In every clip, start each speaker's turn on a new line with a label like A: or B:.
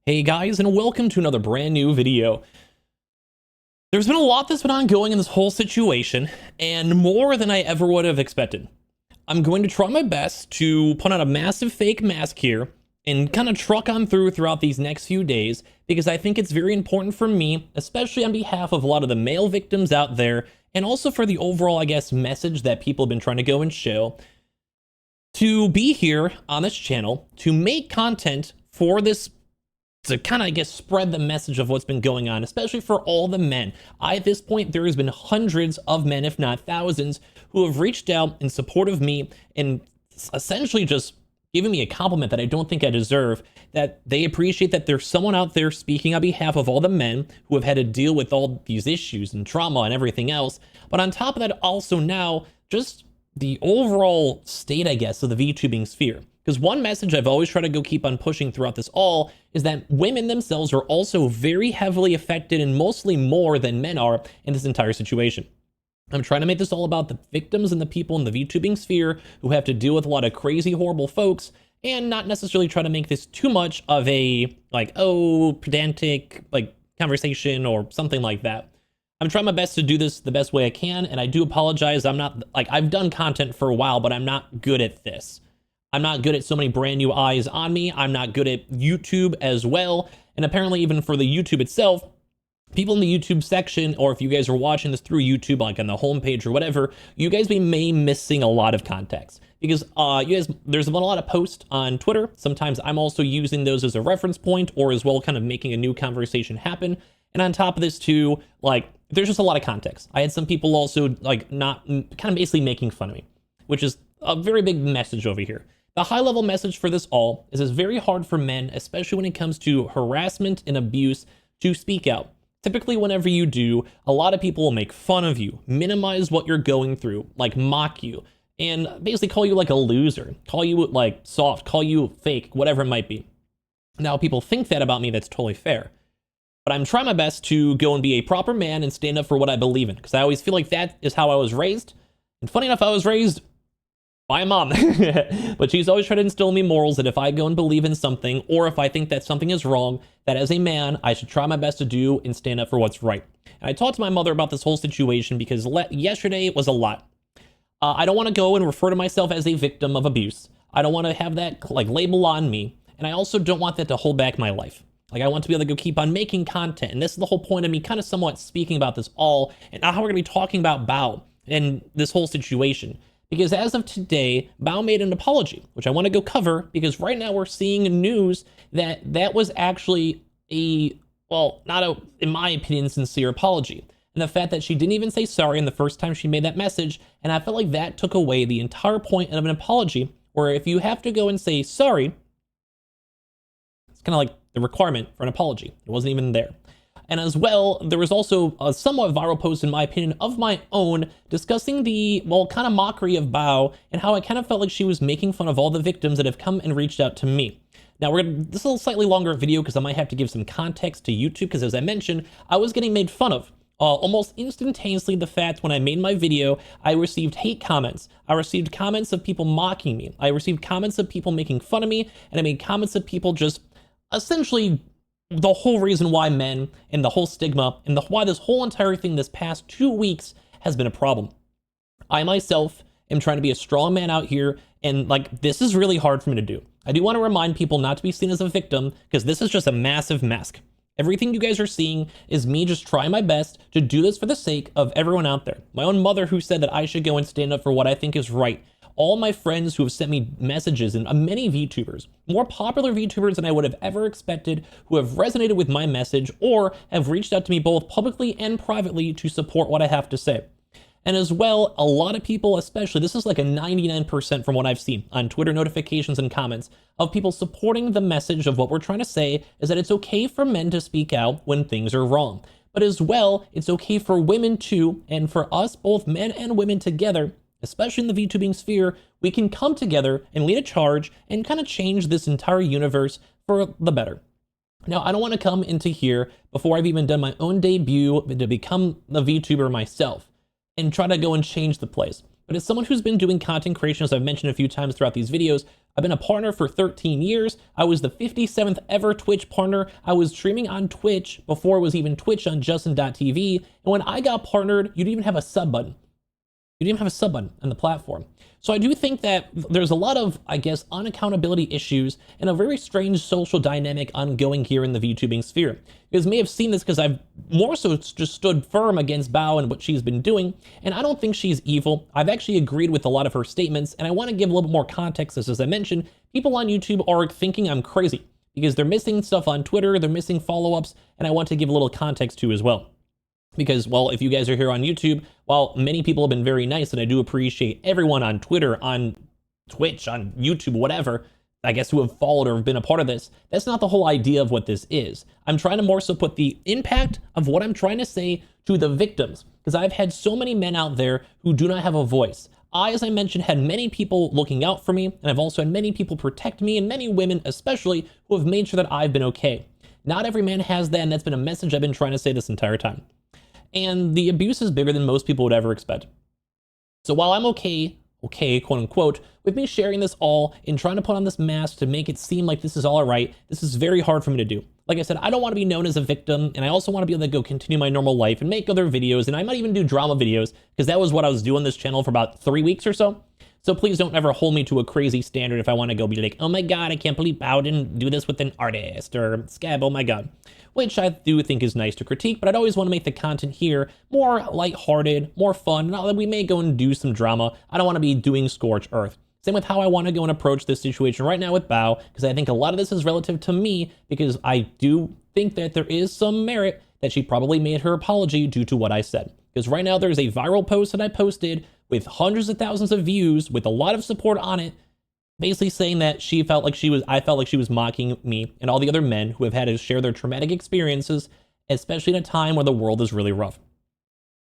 A: Hey guys, and welcome to another brand new video. There's been a lot that's been ongoing in this whole situation, and more than I ever would have expected. I'm going to try my best to put on a massive fake mask here and kind of truck on throughout these next few days, because I think it's very important for me, especially on behalf of a lot of the male victims out there, and also for the overall, I guess, message that people have been trying to go and show, to be here on this channel, to make content for this, to kind of, I guess, spread the message of what's been going on, especially for all the men. At this point, there has been hundreds of men, if not thousands, who have reached out in support of me and essentially just giving me a compliment that I don't think I deserve, that they appreciate that there's someone out there speaking on behalf of all the men who have had to deal with all these issues and trauma and everything else. But on top of that, also now, just the overall state, I guess, of the VTubing sphere. Because one message I've always tried to go keep on pushing throughout this all is that women themselves are also very heavily affected, and mostly more than men are, in this entire situation. I'm trying to make this all about the victims and the people in the VTubing sphere who have to deal with a lot of crazy, horrible folks, and not necessarily try to make this too much of a, like, oh, pedantic, like, conversation or something like that. I'm trying my best to do this the best way I can, and I do apologize. I'm not, like, I've done content for a while, but I'm not good at this. I'm not good at so many brand new eyes on me. I'm not good at YouTube as well. And apparently even for the YouTube itself, people in the YouTube section, or if you guys are watching this through YouTube, like on the homepage or whatever, you guys may be missing a lot of context. Because you guys, there's been a lot of posts on Twitter. Sometimes I'm also using those as a reference point, or as well kind of making a new conversation happen. And on top of this too, like, there's just a lot of context. I had some people also, like, not kind of basically making fun of me, which is a very big message over here. The high-level message for this all is it's very hard for men, especially when it comes to harassment and abuse, to speak out. Typically, whenever you do, a lot of people will make fun of you, minimize what you're going through, like mock you, and basically call you like a loser, call you like soft, call you fake, whatever it might be. Now, people think that about me, that's totally fair. But I'm trying my best to go and be a proper man and stand up for what I believe in, because I always feel like that is how I was raised. And funny enough, I was raised by a mom, but she's always tried to instill in me morals that if I go and believe in something, or if I think that something is wrong, that as a man, I should try my best to do and stand up for what's right. And I talked to my mother about this whole situation because yesterday was a lot. I don't want to go and refer to myself as a victim of abuse. I don't want to have that like label on me. And I also don't want that to hold back my life. Like, I want to be able to go keep on making content. And this is the whole point of me kind of somewhat speaking about this all, and how we're going to be talking about Bao and this whole situation. Because as of today, Bao made an apology, which I want to go cover, because right now we're seeing news that that was actually a, well, not a, in my opinion, sincere apology. And the fact that she didn't even say sorry in the first time she made that message, and I felt like that took away the entire point of an apology, where if you have to go and say sorry, it's kind of like the requirement for an apology. It wasn't even there. And as well, there was also a somewhat viral post, in my opinion, of my own, discussing the, well, kind of mockery of Bao, and how I kind of felt like she was making fun of all the victims that have come and reached out to me. Now, this is a slightly longer video because I might have to give some context to YouTube, because as I mentioned, I was getting made fun of. Almost instantaneously, the fact when I made my video, I received hate comments. I received comments of people mocking me. I received comments of people making fun of me, and I made comments of people just essentially the whole reason why men and the whole stigma and why this whole entire thing this past 2 weeks has been a problem. I myself am trying to be a strong man out here, and like, this is really hard for me to do. I do want to remind people not to be seen as a victim, because this is just a massive mask. Everything you guys are seeing is me just trying my best to do this for the sake of everyone out there. My own mother, who said that I should go and stand up for what I think is right. All my friends who have sent me messages, and many VTubers, more popular VTubers than I would have ever expected, who have resonated with my message or have reached out to me both publicly and privately to support what I have to say. And as well, a lot of people, especially, this is like a 99% from what I've seen on Twitter notifications and comments, of people supporting the message of what we're trying to say, is that it's okay for men to speak out when things are wrong. But as well, it's okay for women too, and for us, both men and women together, especially in the VTubing sphere, we can come together and lead a charge and kind of change this entire universe for the better. Now, I don't want to come into here before I've even done my own debut to become a VTuber myself and try to go and change the place. But as someone who's been doing content creation, as I've mentioned a few times throughout these videos, I've been a partner for 13 years. I was the 57th ever Twitch partner. I was streaming on Twitch before it was even Twitch on Justin.tv. And when I got partnered, you didn't even have a sub button. You didn't have a sub button on the platform. So I do think that there's a lot of, I guess, unaccountability issues and a very strange social dynamic ongoing here in the VTubing sphere. You guys may have seen this because I've more so just stood firm against Bao and what she's been doing, and I don't think she's evil. I've actually agreed with a lot of her statements, and I want to give a little bit more context. As I mentioned, people on YouTube are thinking I'm crazy because they're missing stuff on Twitter, they're missing follow-ups, and I want to give a little context too as well. Because, well, if you guys are here on YouTube, while many people have been very nice, and I do appreciate everyone on Twitter, on Twitch, on YouTube, whatever, I guess who have followed or have been a part of this, that's not the whole idea of what this is. I'm trying to more so put the impact of what I'm trying to say to the victims, because I've had so many men out there who do not have a voice. I, as I mentioned, had many people looking out for me, and I've also had many people protect me, and many women especially, who have made sure that I've been okay. Not every man has that, and that's been a message I've been trying to say this entire time. And the abuse is bigger than most people would ever expect. So while I'm okay, quote unquote, with me sharing this all and trying to put on this mask to make it seem like this is all right, this is very hard for me to do. Like I said, I don't want to be known as a victim, and I also want to be able to go continue my normal life and make other videos, and I might even do drama videos, because that was what I was doing this channel for about 3 weeks or so. So please don't ever hold me to a crazy standard if I want to go be like, oh my god, I can't believe Bao didn't do this with an artist, or Scab, oh my god. Which I do think is nice to critique, but I'd always want to make the content here more lighthearted, more fun. Not that we may go and do some drama. I don't want to be doing Scorched Earth. Same with how I want to go and approach this situation right now with Bao, because I think a lot of this is relative to me, because I do think that there is some merit that she probably made her apology due to what I said. Because right now there's a viral post that I posted with hundreds of thousands of views, with a lot of support on it, basically saying that I felt like she was mocking me and all the other men who have had to share their traumatic experiences, especially in a time where the world is really rough.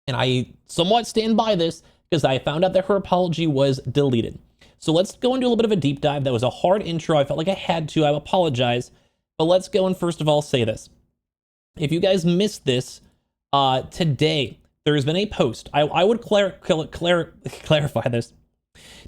A: And I somewhat stand by this because I found out that her apology was deleted. So let's go into a little bit of a deep dive. That was a hard intro. I felt like I had to. I apologize. But let's go and first of all say this. If you guys missed this, today there's been a post. I would clarify this.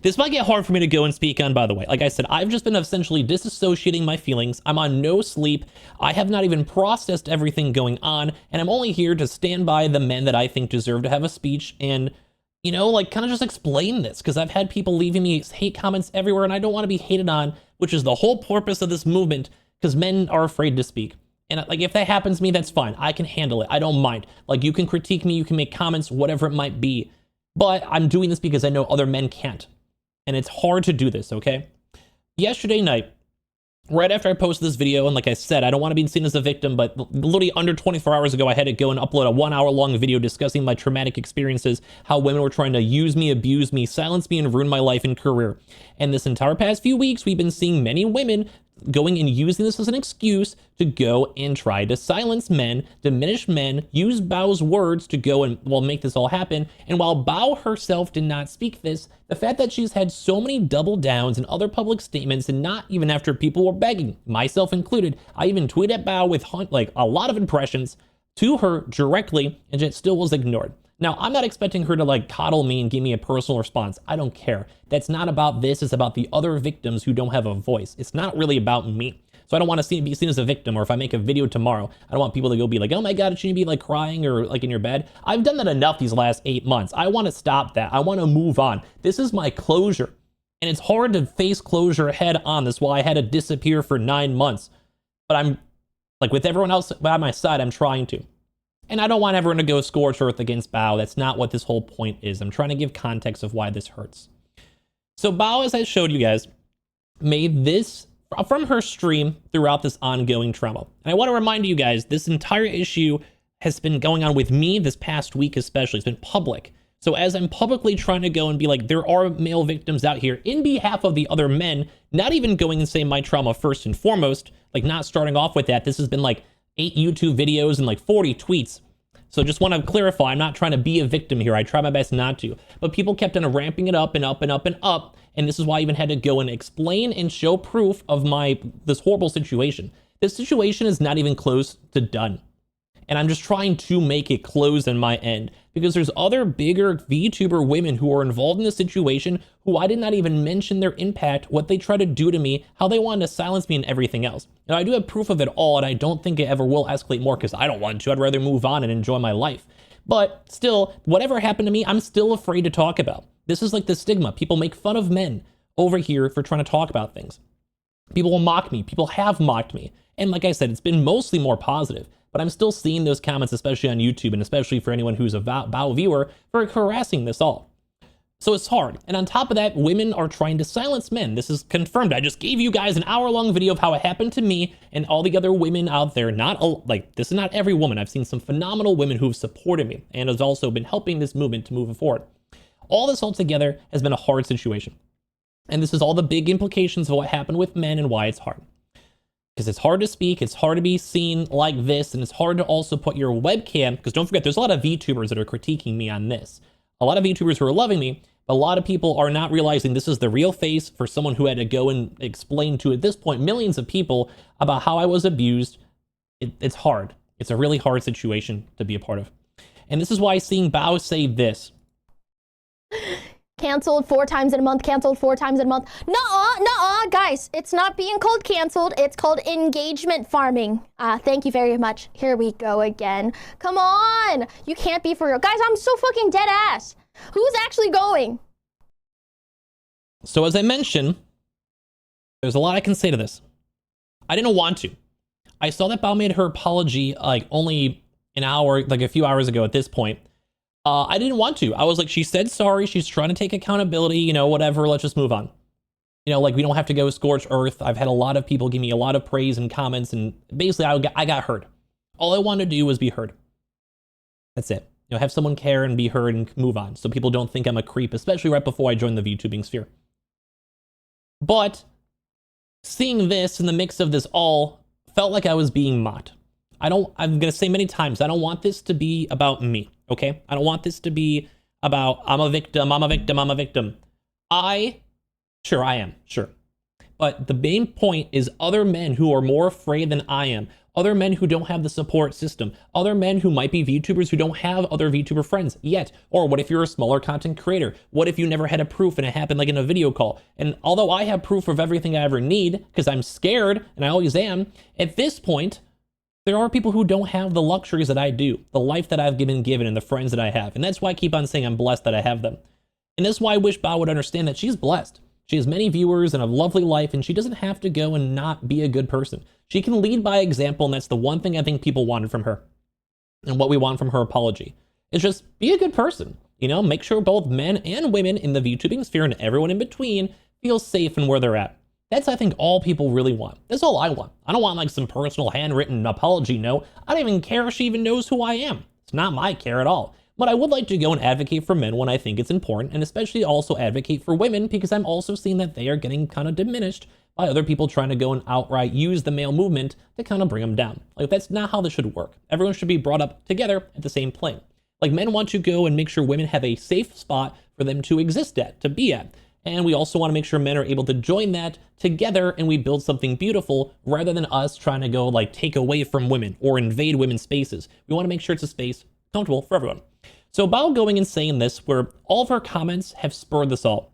A: This might get hard for me to go and speak on, by the way. Like I said, I've just been essentially disassociating my feelings. I'm on no sleep. I have not even processed everything going on, and I'm only here to stand by the men that I think deserve to have a speech and, you know, like kind of just explain this, because I've had people leaving me hate comments everywhere, and I don't want to be hated on, which is the whole purpose of this movement, because men are afraid to speak. And like, if that happens to me, that's fine. I can handle it. I don't mind. Like, you can critique me, you can make comments, whatever it might be. But I'm doing this because I know other men can't. And it's hard to do this, okay? Yesterday night, right after I posted this video, and like I said, I don't want to be seen as a victim, but literally under 24 hours ago, I had to go and upload a 1 hour long video discussing my traumatic experiences, how women were trying to use me, abuse me, silence me, and ruin my life and career. And this entire past few weeks, we've been seeing many women going and using this as an excuse to go and try to silence men, diminish men, use Bao's words to go and, well, make this all happen. And while Bao herself did not speak this, the fact that she's had so many double downs and other public statements, and not even after people were begging, myself included, I even tweeted at Bao with like a lot of impressions to her directly, and it still was ignored. Now, I'm not expecting her to like coddle me and give me a personal response. I don't care. That's not about this. It's about the other victims who don't have a voice. It's not really about me. So I don't want to be seen as a victim, or if I make a video tomorrow, I don't want people to go be like, oh my God, shouldn't you be like crying or like in your bed? I've done that enough these last 8 months. I want to stop that. I want to move on. This is my closure. And it's hard to face closure head on. That's why I had to disappear for 9 months. But I'm like, with everyone else by my side, I'm trying to. And I don't want everyone to go Scorched Earth against Bao. That's not what this whole point is. I'm trying to give context of why this hurts. So Bao, as I showed you guys, made this from her stream throughout this ongoing trauma. And I want to remind you guys, this entire issue has been going on with me this past week especially. It's been public. So as I'm publicly trying to go and be like, there are male victims out here in behalf of the other men, not even going and saying my trauma first and foremost, like not starting off with that. This has been like 8 YouTube videos and like 40 tweets. So just want to clarify, I'm not trying to be a victim here. I try my best not to. But people kept on ramping it up and up and up and up. And this is why I even had to go and explain and show proof of this horrible situation. This situation is not even close to done. And I'm just trying to make it close in my end because there's other bigger VTuber women who are involved in this situation who I did not even mention their impact, what they try to do to me, how they wanted to silence me and everything else. Now I do have proof of it all, and I don't think it ever will escalate more because I don't want to. I'd rather move on and enjoy my life. But still, whatever happened to me, I'm still afraid to talk about. This is like the stigma. People make fun of men over here for trying to talk about things. People will mock me. People have mocked me. And like I said, it's been mostly more positive. But I'm still seeing those comments, especially on YouTube, and especially for anyone who's a Bao viewer, for harassing this all. So it's hard. And on top of that, women are trying to silence men. This is confirmed. I just gave you guys an hour-long video of how it happened to me and all the other women out there. This is not every woman. I've seen some phenomenal women who've supported me and has also been helping this movement to move forward. All this all together has been a hard situation. And this is all the big implications of what happened with men and why it's hard. Because it's hard to speak, it's hard to be seen like this, and it's hard to also put your webcam, because don't forget, there's a lot of VTubers that are critiquing me on this. A lot of VTubers who are loving me, but a lot of people are not realizing this is the real face for someone who had to go and explain to, at this point, millions of people about how I was abused. It's hard. It's a really hard situation to be a part of. And this is why seeing Bao say this.
B: Canceled 4 times in a month, canceled 4 times in a month. Nuh-uh, guys, it's not being called canceled, it's called engagement farming. Thank you very much. Here we go again. Come on, you can't be for real. Guys, I'm so fucking dead ass. Who's actually going?
A: So as I mentioned, there's a lot I can say to this. I didn't want to. I saw that Bao made her apology like only an hour, like a few hours ago at this point. I didn't want to. I was like, she said sorry. She's trying to take accountability, you know, whatever. Let's just move on. You know, like we don't have to go scorched earth. I've had a lot of people give me a lot of praise and comments, and basically I got heard. All I wanted to do was be heard. That's it. You know, have someone care and be heard and move on so people don't think I'm a creep, especially right before I joined the VTubing sphere. But seeing this in the mix of this all felt like I was being mocked. I'm going to say many times, I don't want this to be about me, okay? I don't want this to be about, I'm a victim, I'm a victim, I'm a victim. Sure, I am, sure. But the main point is other men who are more afraid than I am, other men who don't have the support system, other men who might be VTubers who don't have other VTuber friends yet. Or what if you're a smaller content creator? What if you never had a proof and it happened like in a video call? And although I have proof of everything I ever need, because I'm scared, and I always am, at this point, there are people who don't have the luxuries that I do, the life that I've been given and the friends that I have. And that's why I keep on saying I'm blessed that I have them. And that's why I wish Bao would understand that she's blessed. She has many viewers and a lovely life, and she doesn't have to go and not be a good person. She can lead by example, and that's the one thing I think people wanted from her. And what we want from her apology is just be a good person. You know, make sure both men and women in the VTubing sphere and everyone in between feel safe in where they're at. That's, I think, all people really want. That's all I want. I don't want like some personal handwritten apology note. I don't even care if she even knows who I am. It's not my care at all. But I would like to go and advocate for men when I think it's important, and especially also advocate for women because I'm also seeing that they are getting kind of diminished by other people trying to go and outright use the male movement to kind of bring them down. Like, that's not how this should work. Everyone should be brought up together at the same plane. Like, men want to go and make sure women have a safe spot for them to exist at, to be at. And we also want to make sure men are able to join that together and we build something beautiful rather than us trying to go like take away from women or invade women's spaces. We want to make sure it's a space comfortable for everyone. So Bao going and saying this, where all of her comments have spurred this all.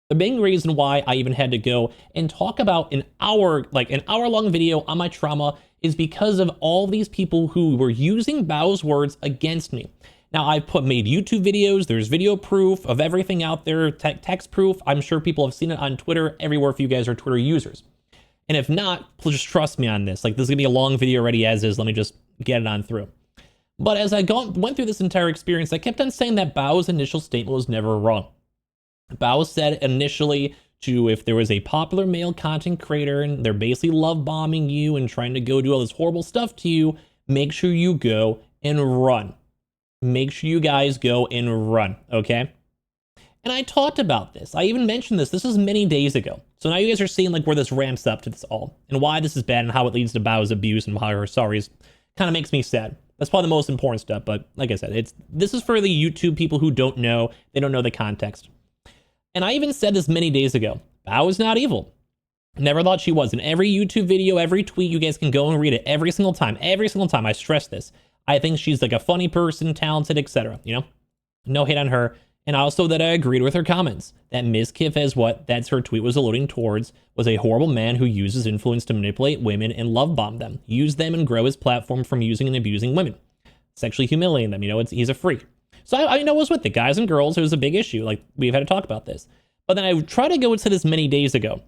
A: The main reason why I even had to go and talk about an hour-long video on my trauma is because of all these people who were using Bao's words against me. Now, I've made YouTube videos, there's video proof of everything out there, text proof. I'm sure people have seen it on Twitter, everywhere if you guys are Twitter users. And if not, please just trust me on this. Like, this is gonna be a long video already as is, let me just get it on through. But as I went through this entire experience, I kept on saying that Bao's initial statement was never wrong. Bao said initially if there was a popular male content creator and they're basically love bombing you and trying to go do all this horrible stuff to you, make sure you go and run. Make sure you guys go and run, okay? And I talked about this. I even mentioned this. This is many days ago. So now you guys are seeing like where this ramps up to this all and why this is bad and how it leads to Bao's abuse and how her sorries kind of makes me sad. That's probably the most important stuff. But like I said, this is for the YouTube people who don't know. They don't know the context. And I even said this many days ago. Bao is not evil. Never thought she was. In every YouTube video, every tweet, you guys can go and read it every single time. Every single time, I stress this. I think she's like a funny person, talented, etc. You know, no hate on her. And also that I agreed with her comments that Ms. Kiff, as what that's her tweet was alluding towards, was a horrible man who uses influence to manipulate women and love bomb them, use them and grow his platform from using and abusing women, sexually humiliating them. You know, he's a freak. So I was with it, guys and girls. It was a big issue. Like, we've had to talk about this. But then I tried to go into this many days ago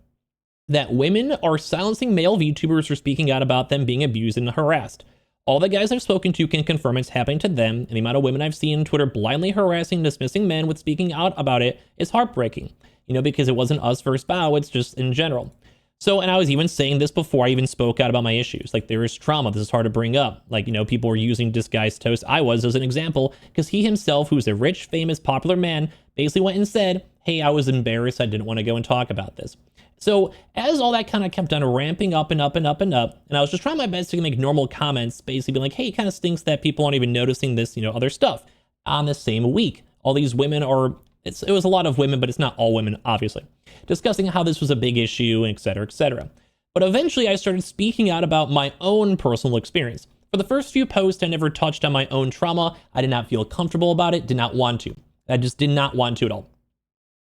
A: that women are silencing male VTubers for speaking out about them being abused and harassed. All the guys I've spoken to can confirm it's happening to them, and the amount of women I've seen on Twitter blindly harassing and dismissing men with speaking out about it is heartbreaking. You know, because it wasn't us versus Bao, it's just in general. So, and I was even saying this before I even spoke out about my issues. Like, there is trauma. This is hard to bring up. Like, you know, people were using Disguised Toast. I was as an example, because he himself, who's a rich, famous, popular man, basically went and said, hey, I was embarrassed. I didn't want to go and talk about this. So as all that kind of kept on ramping up and up and up and up, and I was just trying my best to make normal comments, basically being like, hey, it kind of stinks that people aren't even noticing this, you know, other stuff. On the same week, all these women are, it was a lot of women, but it's not all women, obviously, discussing how this was a big issue, et cetera, et cetera. But eventually I started speaking out about my own personal experience. For the first few posts, I never touched on my own trauma. I did not feel comfortable about it, did not want to. I just did not want to at all.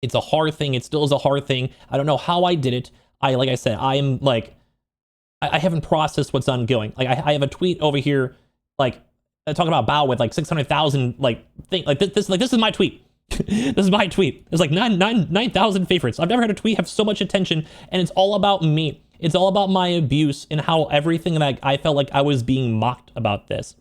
A: It's a hard thing. It still is a hard thing. I don't know how I did it. Like I said, I am like, I haven't processed what's ongoing. Like I have a tweet over here, like talking about Bao with like 600,000 like thing. Like this is my tweet. This is my tweet. There's like 9,000 favorites. I've never had a tweet have so much attention, and it's all about me. It's all about my abuse and how everything that I felt like I was being mocked about this.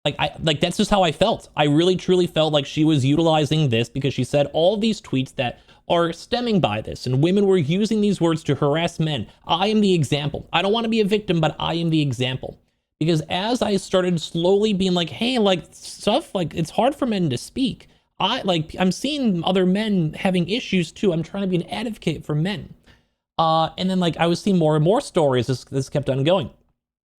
A: Like that's just how I felt. I really truly felt like she was utilizing this because she said all these tweets that are stemming by this, and women were using these words to harass men. I am the example. I don't want to be a victim, but I am the example. Because as I started slowly being like, hey, like stuff, like it's hard for men to speak. I'm seeing other men having issues too. I'm trying to be an advocate for men. And then like I was seeing more and more stories. This kept on going.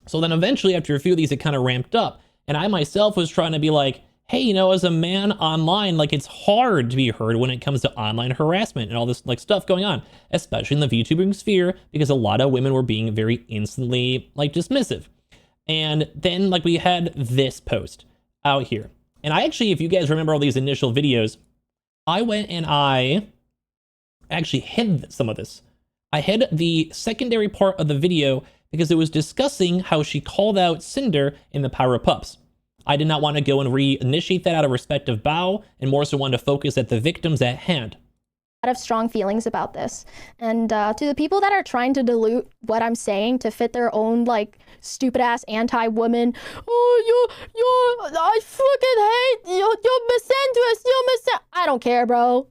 A: So then eventually after a few of these, it kind of ramped up. And I myself was trying to be like, hey, you know, as a man online, like it's hard to be heard when it comes to online harassment and all this like stuff going on, especially in the VTubing sphere, because a lot of women were being very instantly like dismissive. And then like we had this post out here. And I actually, if you guys remember all these initial videos, I went and I actually hid some of this. I hid the secondary part of the video because it was discussing how she called out Cinder in the Power of Pups. I did not want to go and reinitiate that out of respect of Bao, and more so wanted to focus at the victims at hand.
B: I have strong feelings about this. And to the people that are trying to dilute what I'm saying to fit their own like stupid ass anti-woman, I fucking hate you're misentuous, I don't care, bro.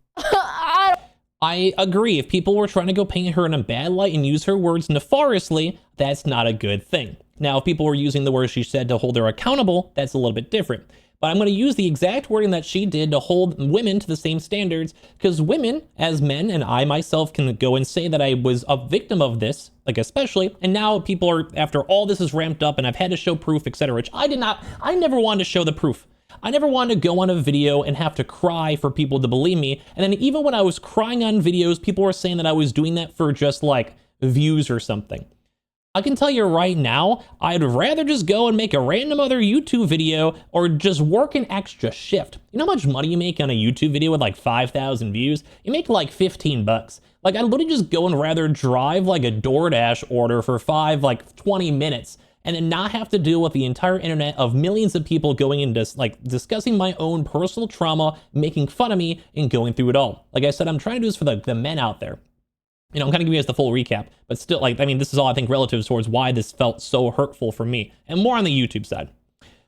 A: I agree. If people were trying to go paint her in a bad light and use her words nefariously, that's not a good thing. Now, if people were using the words she said to hold her accountable, that's a little bit different. But I'm going to use the exact wording that she did to hold women to the same standards, because women, as men, and I myself can go and say that I was a victim of this, like especially, and now people are, after all this is ramped up and I've had to show proof, etc., which I never wanted to show the proof. I never wanted to go on a video and have to cry for people to believe me. And then even when I was crying on videos, people were saying that I was doing that for just like views or something. I can tell you right now, I'd rather just go and make a random other YouTube video or just work an extra shift. You know how much money you make on a YouTube video with like 5,000 views? You make like 15 bucks. Like I'd literally just go and rather drive like a DoorDash order for 20 minutes and then not have to deal with the entire internet of millions of people going into like discussing my own personal trauma, making fun of me, and going through it all. Like I said, I'm trying to do this for the men out there. You know, I'm kind of giving you guys the full recap, but still, like, I mean, this is all I think relative towards why this felt so hurtful for me, and more on the YouTube side.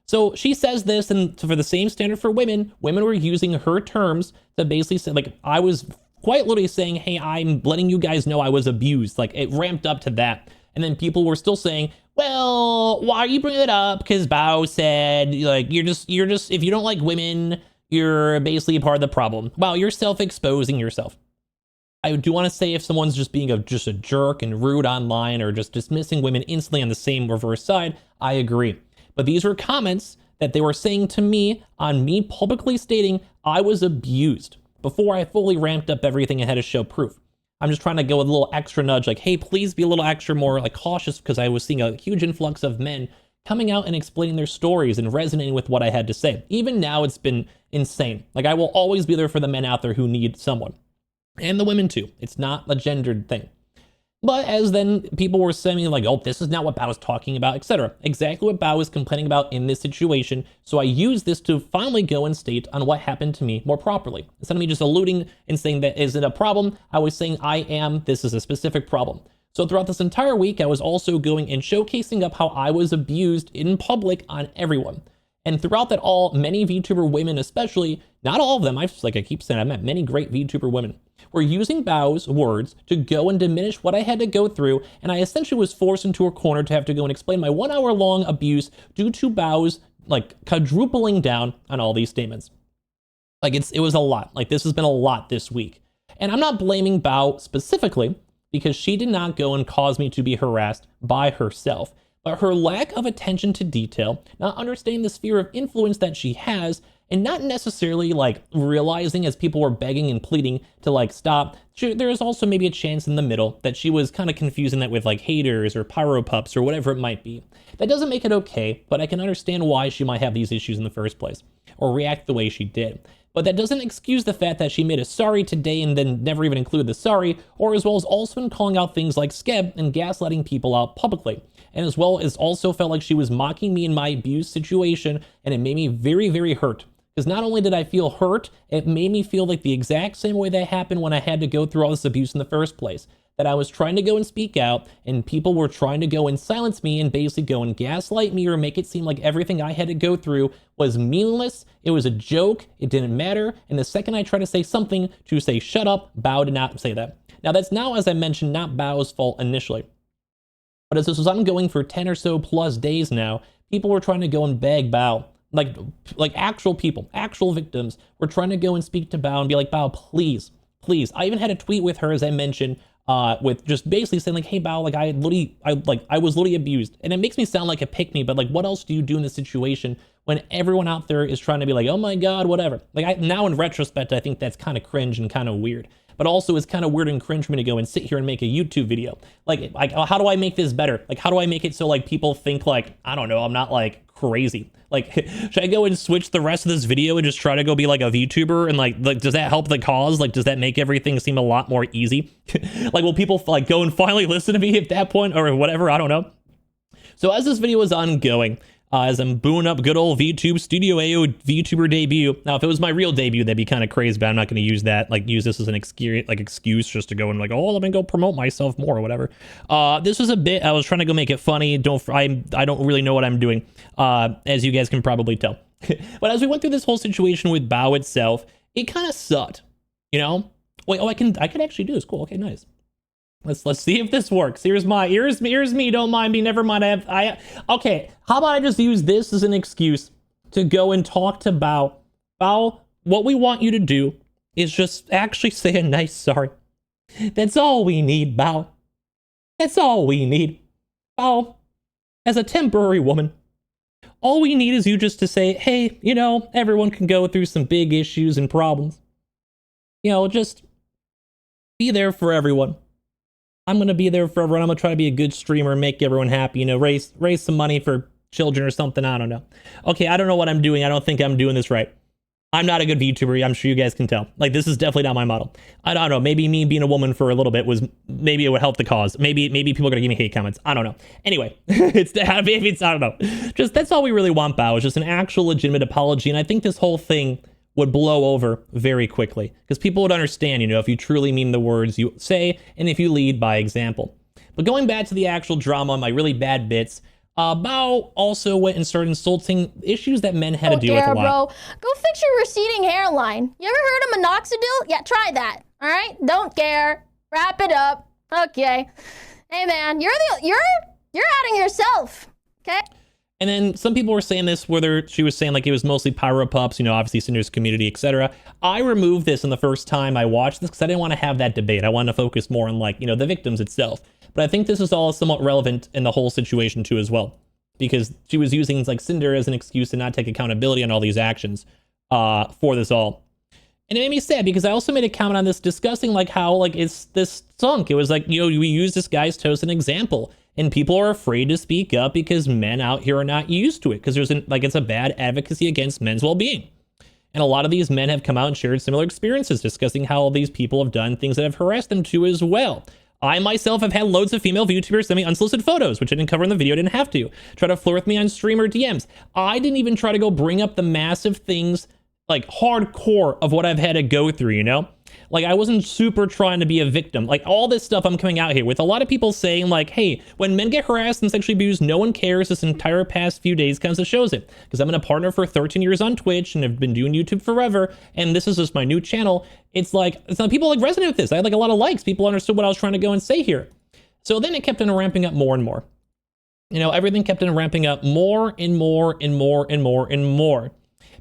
A: So she says this, and for the same standard for women were using her terms to basically say, like, I was quite literally saying, hey, I'm letting you guys know I was abused. Like, it ramped up to that. And then people were still saying, well, why are you bringing it up? Because Bao said, like, you're just, if you don't like women, you're basically a part of the problem. Wow, you're self-exposing yourself. I do want to say if someone's just being just a jerk and rude online or just dismissing women instantly on the same reverse side, I agree. But these were comments that they were saying to me on me publicly stating I was abused before I fully ramped up everything and had to show proof. I'm just trying to go with a little extra nudge, like, hey, please be a little extra more like cautious, because I was seeing a huge influx of men coming out and explaining their stories and resonating with what I had to say. Even now, it's been insane. Like, I will always be there for the men out there who need someone. And the women too. It's not a gendered thing. But as then people were saying, like, oh, this is not what Bao is talking about, etc. Exactly what Bao is complaining about in this situation. So I use this to finally go and state on what happened to me more properly. Instead of me just alluding and saying that is it a problem, I was saying this is a specific problem. So throughout this entire week, I was also going and showcasing up how I was abused in public on everyone. And throughout that all, many VTuber women especially, not all of them, I keep saying, I met many great VTuber women, were using Bao's words to go and diminish what I had to go through, and I essentially was forced into a corner to have to go and explain my 1 hour long abuse due to Bao's quadrupling down on all these statements. It was a lot. This has been a lot this week. And I'm not blaming Bao specifically because she did not go and cause me to be harassed by herself. But her lack of attention to detail, not understanding the sphere of influence that she has, and not necessarily realizing as people were begging and pleading to stop, there is also maybe a chance in the middle that she was kind of confusing that with haters or pyro pups or whatever it might be. That doesn't make it okay, but I can understand why she might have these issues in the first place or react the way she did. But that doesn't excuse the fact that she made a sorry today and then never even included the sorry, or as well as also in calling out things like Skeb and gaslighting people out publicly. And as well as also felt like she was mocking me in my abuse situation, and it made me very, very hurt. Because not only did I feel hurt, it made me feel like the exact same way that happened when I had to go through all this abuse in the first place. That I was trying to go and speak out, and people were trying to go and silence me and basically go and gaslight me or make it seem like everything I had to go through was meaningless, it was a joke, it didn't matter, and the second I tried to say something to say shut up, Bao did not say that. Now that's now, as I mentioned, not Bao's fault initially. But as this was ongoing for 10 or so plus days now, people were trying to go and beg Bao. Like actual people, actual victims were trying to go and speak to Bao and be like, Bao, please, please. I even had a tweet with her, as I mentioned, with just basically saying hey Bao, I was literally abused. And it makes me sound like a pick-me, but what else do you do in this situation when everyone out there is trying to be oh my God, whatever. Now in retrospect, I think that's kind of cringe and kind of weird. But also it's kind of weird and cringe for me to go and sit here and make a YouTube video. How do I make this better? How do I make it so people think I don't know, I'm not crazy. Should I go and switch the rest of this video and just try to go be a VTuber? And does that help the cause? Does that make everything seem a lot more easy? Will people go and finally listen to me at that point or whatever? I don't know. So as this video is ongoing, as I'm booing up good old VTube Studio AO VTuber debut. Now, if it was my real debut, that'd be kind of crazy, but I'm not going to use that, use this as an excuse just to go and oh, let me go promote myself more or whatever. This was a bit, I was trying to go make it funny. I don't really know what I'm doing, as you guys can probably tell. But as we went through this whole situation with Bao itself, it kind of sucked, you know? Wait, oh, I can actually do this. Cool. Okay, nice. Let's see if this works. Here's me. Don't mind me. Never mind. Okay. How about I just use this as an excuse to go and talk to Bao. Bao, what we want you to do is just actually say a nice sorry. That's all we need, Bao. That's all we need. Bao, as a temporary woman, all we need is you just to say, hey, everyone can go through some big issues and problems. Just be there for everyone. I'm going to be there for everyone. I'm going to try to be a good streamer, make everyone happy, raise some money for children or something. I don't know. Okay, I don't know what I'm doing. I don't think I'm doing this right. I'm not a good VTuber. I'm sure you guys can tell. This is definitely not my model. I don't know. Maybe me being a woman for a little bit maybe it would help the cause. Maybe people are going to give me hate comments. I don't know. Anyway, I don't know. Just, that's all we really want, Bao, is just an actual legitimate apology. And I think this whole thing would blow over very quickly because people would understand, if you truly mean the words you say and if you lead by example. But going back to the actual drama, my really bad bits, Bao also went and started insulting issues that men had to deal with a lot.
B: Bro. Go fix your receding hairline. You ever heard of minoxidil? Yeah, try that. All right? Don't care. Wrap it up. Okay. Hey man, you're outing yourself. Okay?
A: And then some people were saying this, whether she was saying it was mostly pyro pups, obviously Cinder's community, etc. I removed this in the first time I watched this because I didn't want to have that debate. I wanted to focus more on the victims itself. But I think this is all somewhat relevant in the whole situation too as well. Because she was using Cinder as an excuse to not take accountability on all these actions for this all. And it made me sad because I also made a comment on this discussing how it's this sunk. It was we use this guy's toe as an example. And people are afraid to speak up because men out here are not used to it, because it's a bad advocacy against men's well-being. And a lot of these men have come out and shared similar experiences, discussing how these people have done things that have harassed them too as well. I myself have had loads of female VTubers send me unsolicited photos, which I didn't cover in the video, didn't have to. Try to flirt with me on stream or DMs. I didn't even try to go bring up the massive things, like hardcore of what I've had to go through, you know? Like, I wasn't super trying to be a victim. Like, all this stuff I'm coming out here with, a lot of people saying like, hey, when men get harassed and sexually abused, no one cares. This entire past few days kind of shows it. Because I've been a partner for 13 years on Twitch and have been doing YouTube forever, and this is just my new channel. It's like, people like resonate with this. I had like a lot of likes. People understood what I was trying to go and say here. So then it kept on ramping up more and more. You know, everything kept on ramping up more and more and more and more and more.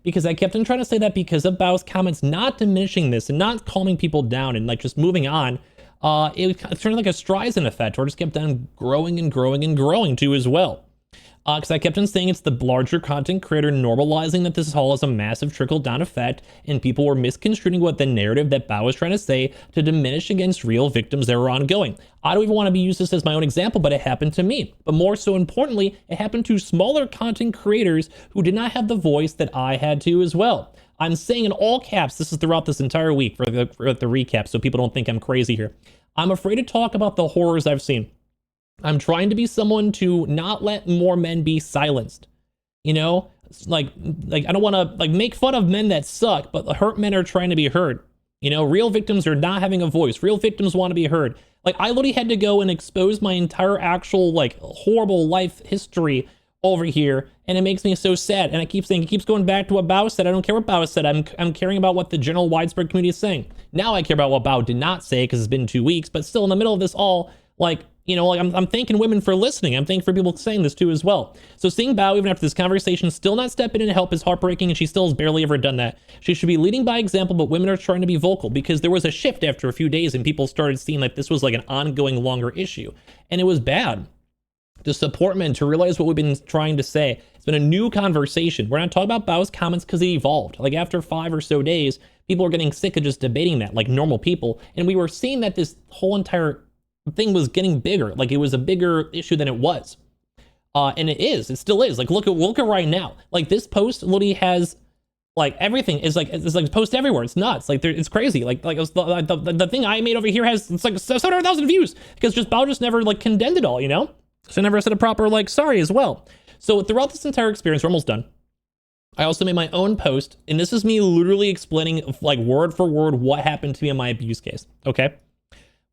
A: Because I kept on trying to say that because of Bao's comments, not diminishing this and not calming people down and like just moving on, it turned like a Streisand effect, or just kept on growing and growing and growing too as well. Because I kept on saying it's the larger content creator normalizing that this all has a massive trickle-down effect, and people were misconstruing what the narrative that Bao was trying to say to diminish against real victims that were ongoing. I don't even want to be used this as my own example, but it happened to me. But more so importantly, it happened to smaller content creators who did not have the voice that I had to as well. I'm saying in all caps, this is throughout this entire week for the recap, so people don't think I'm crazy here. I'm afraid to talk about the horrors I've seen. I'm trying to be someone to not let more men be silenced. You know, like I don't want to like make fun of men that suck, but hurt men are trying to be heard. You know, real victims are not having a voice. Real victims want to be heard. Like, I literally had to go and expose my entire actual like horrible life history over here, and it makes me so sad. And I keep saying, it keeps going back to what Bao said. I don't care what Bao said. I'm caring about what the general widespread community is saying. Now I care about what Bao did not say because it's been 2 weeks, but still in the middle of this all, like, you know, like I'm thanking women for listening. I'm thanking for people saying this too as well. So seeing Bao, even after this conversation, still not step in and help is heartbreaking, and she still has barely ever done that. She should be leading by example, but women are trying to be vocal because there was a shift after a few days and people started seeing like this was like an ongoing longer issue. And it was bad to support men, to realize what we've been trying to say. It's been a new conversation. We're not talking about Bao's comments because it evolved. Like after 5 or so days, people were getting sick of just debating that like normal people. And we were seeing that this whole entire thing was getting bigger. Like it was a bigger issue than it was. And it still is. Like look at right now. Like this post literally has like everything is like, it's like post everywhere. It's nuts. Like it's crazy. Like it was the thing I made over here has, it's like 700,000 views because just Bao just never like condemned it all, you know? So I never said a proper like sorry as well. So throughout this entire experience, we're almost done. I also made my own post, and this is me literally explaining like word for word what happened to me in my abuse case. Okay,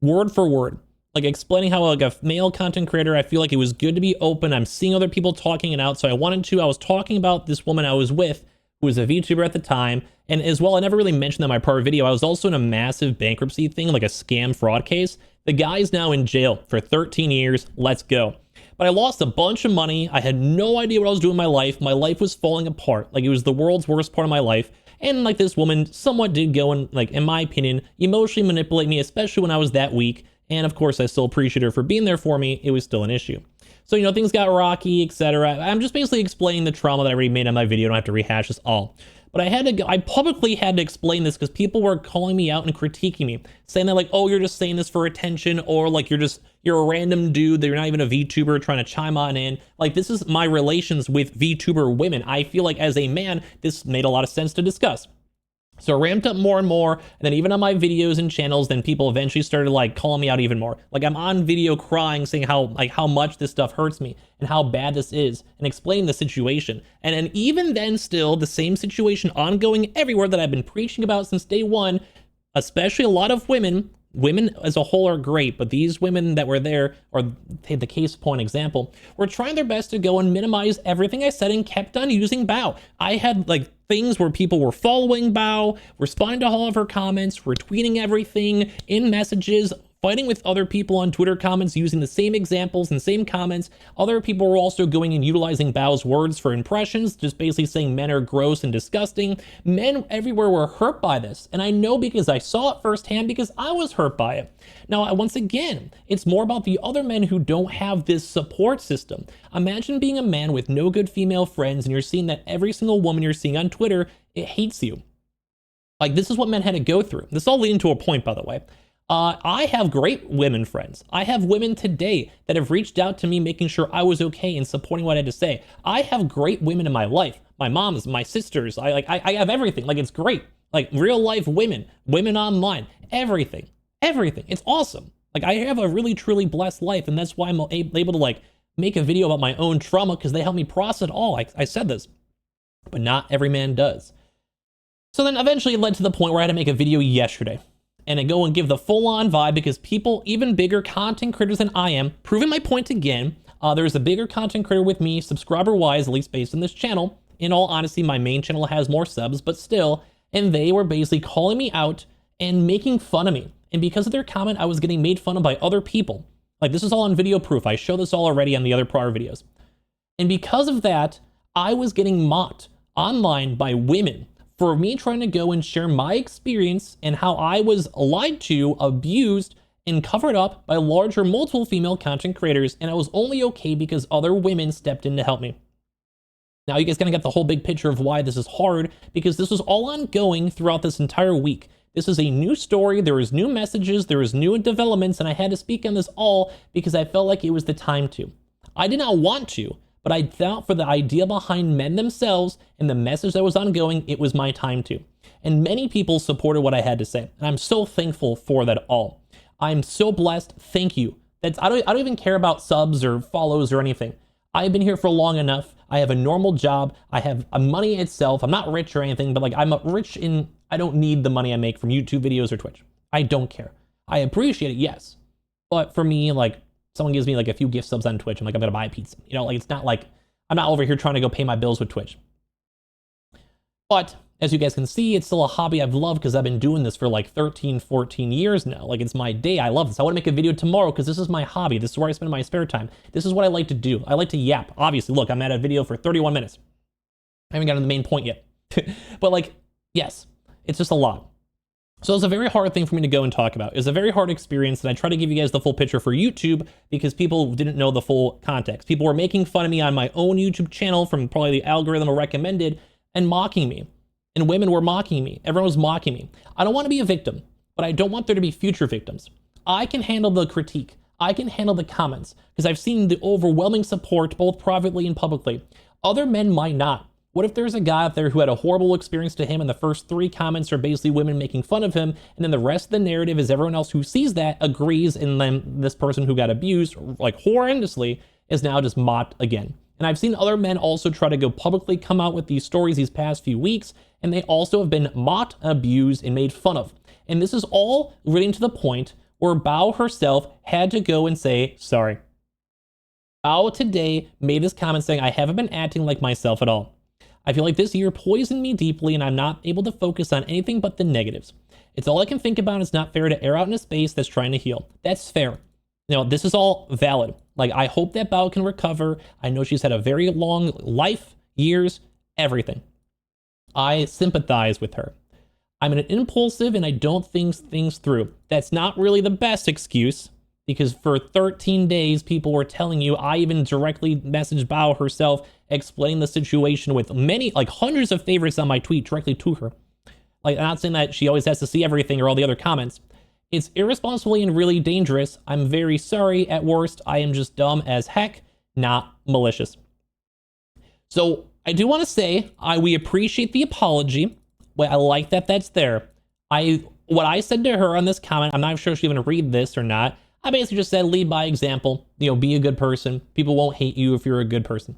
A: word for word, like explaining how like a male content creator, I feel like it was good to be open. I'm seeing other people talking it out, so I was talking about this woman I was with, who was a VTuber at the time, and as well, I never really mentioned that in my prior video, I was also in a massive bankruptcy thing, like a scam fraud case. The guy's now in jail for 13 years. Let's go. But I lost a bunch of money. I had no idea what I was doing in my life. My life was falling apart. Like it was the world's worst part of my life. And like this woman somewhat did go and, like, in my opinion, emotionally manipulate me, especially when I was that weak. And of course, I still appreciate her for being there for me. It was still an issue. So, you know, things got rocky, etc. I'm just basically explaining the trauma that I already made on my video. I don't have to rehash this all. But I publicly had to explain this because people were calling me out and critiquing me, saying that like, oh, you're just saying this for attention, or like you're a random dude that you're not even a VTuber trying to chime on in. Like, this is my relations with VTuber women. I feel like as a man, this made a lot of sense to discuss. So it ramped up more and more, and then even on my videos and channels, then people eventually started like calling me out even more. Like I'm on video crying, saying how much this stuff hurts me and how bad this is, and explaining the situation. And then even then still the same situation ongoing everywhere that I've been preaching about since day one, especially a lot of women as a whole are great, but these women that were there, or the case point example, were trying their best to go and minimize everything I said and kept on using Bao. I had like things where people were following Bao, responding to all of her comments, retweeting everything in messages, fighting with other people on Twitter comments using the same examples and same comments. Other people were also going and utilizing Bao's words for impressions, just basically saying men are gross and disgusting. Men everywhere were hurt by this, and I know because I saw it firsthand because I was hurt by it. Now, once again, it's more about the other men who don't have this support system. Imagine being a man with no good female friends and you're seeing that every single woman you're seeing on Twitter, it hates you. Like, this is what men had to go through. This all leading to a point, by the way. I have great women friends. I have women today that have reached out to me making sure I was okay and supporting what I had to say. I have great women in my life. My moms, my sisters, I have everything. Like, it's great. Like, real life women, women online, everything. It's awesome. Like, I have a really truly blessed life, and that's why I'm able to like make a video about my own trauma, because they help me process it all. I said this, but not every man does. So then eventually it led to the point where I had to make a video yesterday and I go and give the full-on vibe, because people, even bigger content creators than I am, proving my point again. There's a bigger content creator with me, subscriber-wise, at least based on this channel. In all honesty, my main channel has more subs, but still, and they were basically calling me out and making fun of me. And because of their comment, I was getting made fun of by other people. Like, this is all on video proof. I show this all already on the other prior videos. And because of that, I was getting mocked online by women for me trying to go and share my experience and how I was lied to, abused, and covered up by larger multiple female content creators, and I was only okay because other women stepped in to help me. Now you guys gonna get the whole big picture of why this is hard, because this was all ongoing throughout this entire week. This is a new story, there was new messages, there was new developments, and I had to speak on this all because I felt like it was the time to. I did not want to, but I thought for the idea behind men themselves and the message that was ongoing, it was my time to. And many people supported what I had to say, and I'm so thankful for that all. I'm so blessed. Thank you. I don't even care about subs or follows or anything. I've been here for long enough. I have a normal job. I have money itself. I'm not rich or anything, but like, I'm rich in, I don't need the money I make from YouTube videos or Twitch. I don't care. I appreciate it, yes. But for me, like, someone gives me like a few gift subs on Twitch, I'm like, I'm gonna buy a pizza. You know, like, it's not like, I'm not over here trying to go pay my bills with Twitch. But as you guys can see, it's still a hobby I've loved because I've been doing this for like 13, 14 years now. Like, it's my day. I love this. I want to make a video tomorrow because this is my hobby. This is where I spend my spare time. This is what I like to do. I like to yap. Obviously, look, I'm at a video for 31 minutes. I haven't gotten to the main point yet. But like, yes, it's just a lot. So it's a very hard thing for me to go and talk about. It's a very hard experience, and I try to give you guys the full picture for YouTube because people didn't know the full context. People were making fun of me on my own YouTube channel from probably the algorithm or recommended and mocking me. And women were mocking me. Everyone was mocking me. I don't want to be a victim, but I don't want there to be future victims. I can handle the critique. I can handle the comments because I've seen the overwhelming support both privately and publicly. Other men might not. What if there's a guy out there who had a horrible experience to him and the first 3 comments are basically women making fun of him, and then the rest of the narrative is everyone else who sees that agrees, and then this person who got abused like horrendously is now just mocked again. And I've seen other men also try to go publicly come out with these stories these past few weeks, and they also have been mocked, abused, and made fun of. And this is all leading to the point where Bao herself had to go and say sorry. Bao today made this comment saying, I haven't been acting like myself at all. I feel like this year poisoned me deeply and I'm not able to focus on anything but the negatives. It's all I can think about. It's not fair to air out in a space that's trying to heal. That's fair. You know, this is all valid. Like, I hope that Bao can recover. I know she's had a very long life, years, everything. I sympathize with her. I'm an impulsive and I don't think things through. That's not really the best excuse because for 13 days, people were telling you, I even directly messaged Bao herself explaining the situation with many, like hundreds of favorites on my tweet directly to her. Like, I'm not saying that she always has to see everything or all the other comments. It's irresponsible and really dangerous. I'm very sorry. At worst, I am just dumb as heck, not malicious. So I do want to say we appreciate the apology. But I like that that's there. What I said to her on this comment, I'm not sure if she's going to read this or not. I basically just said, lead by example. You know, be a good person. People won't hate you if you're a good person.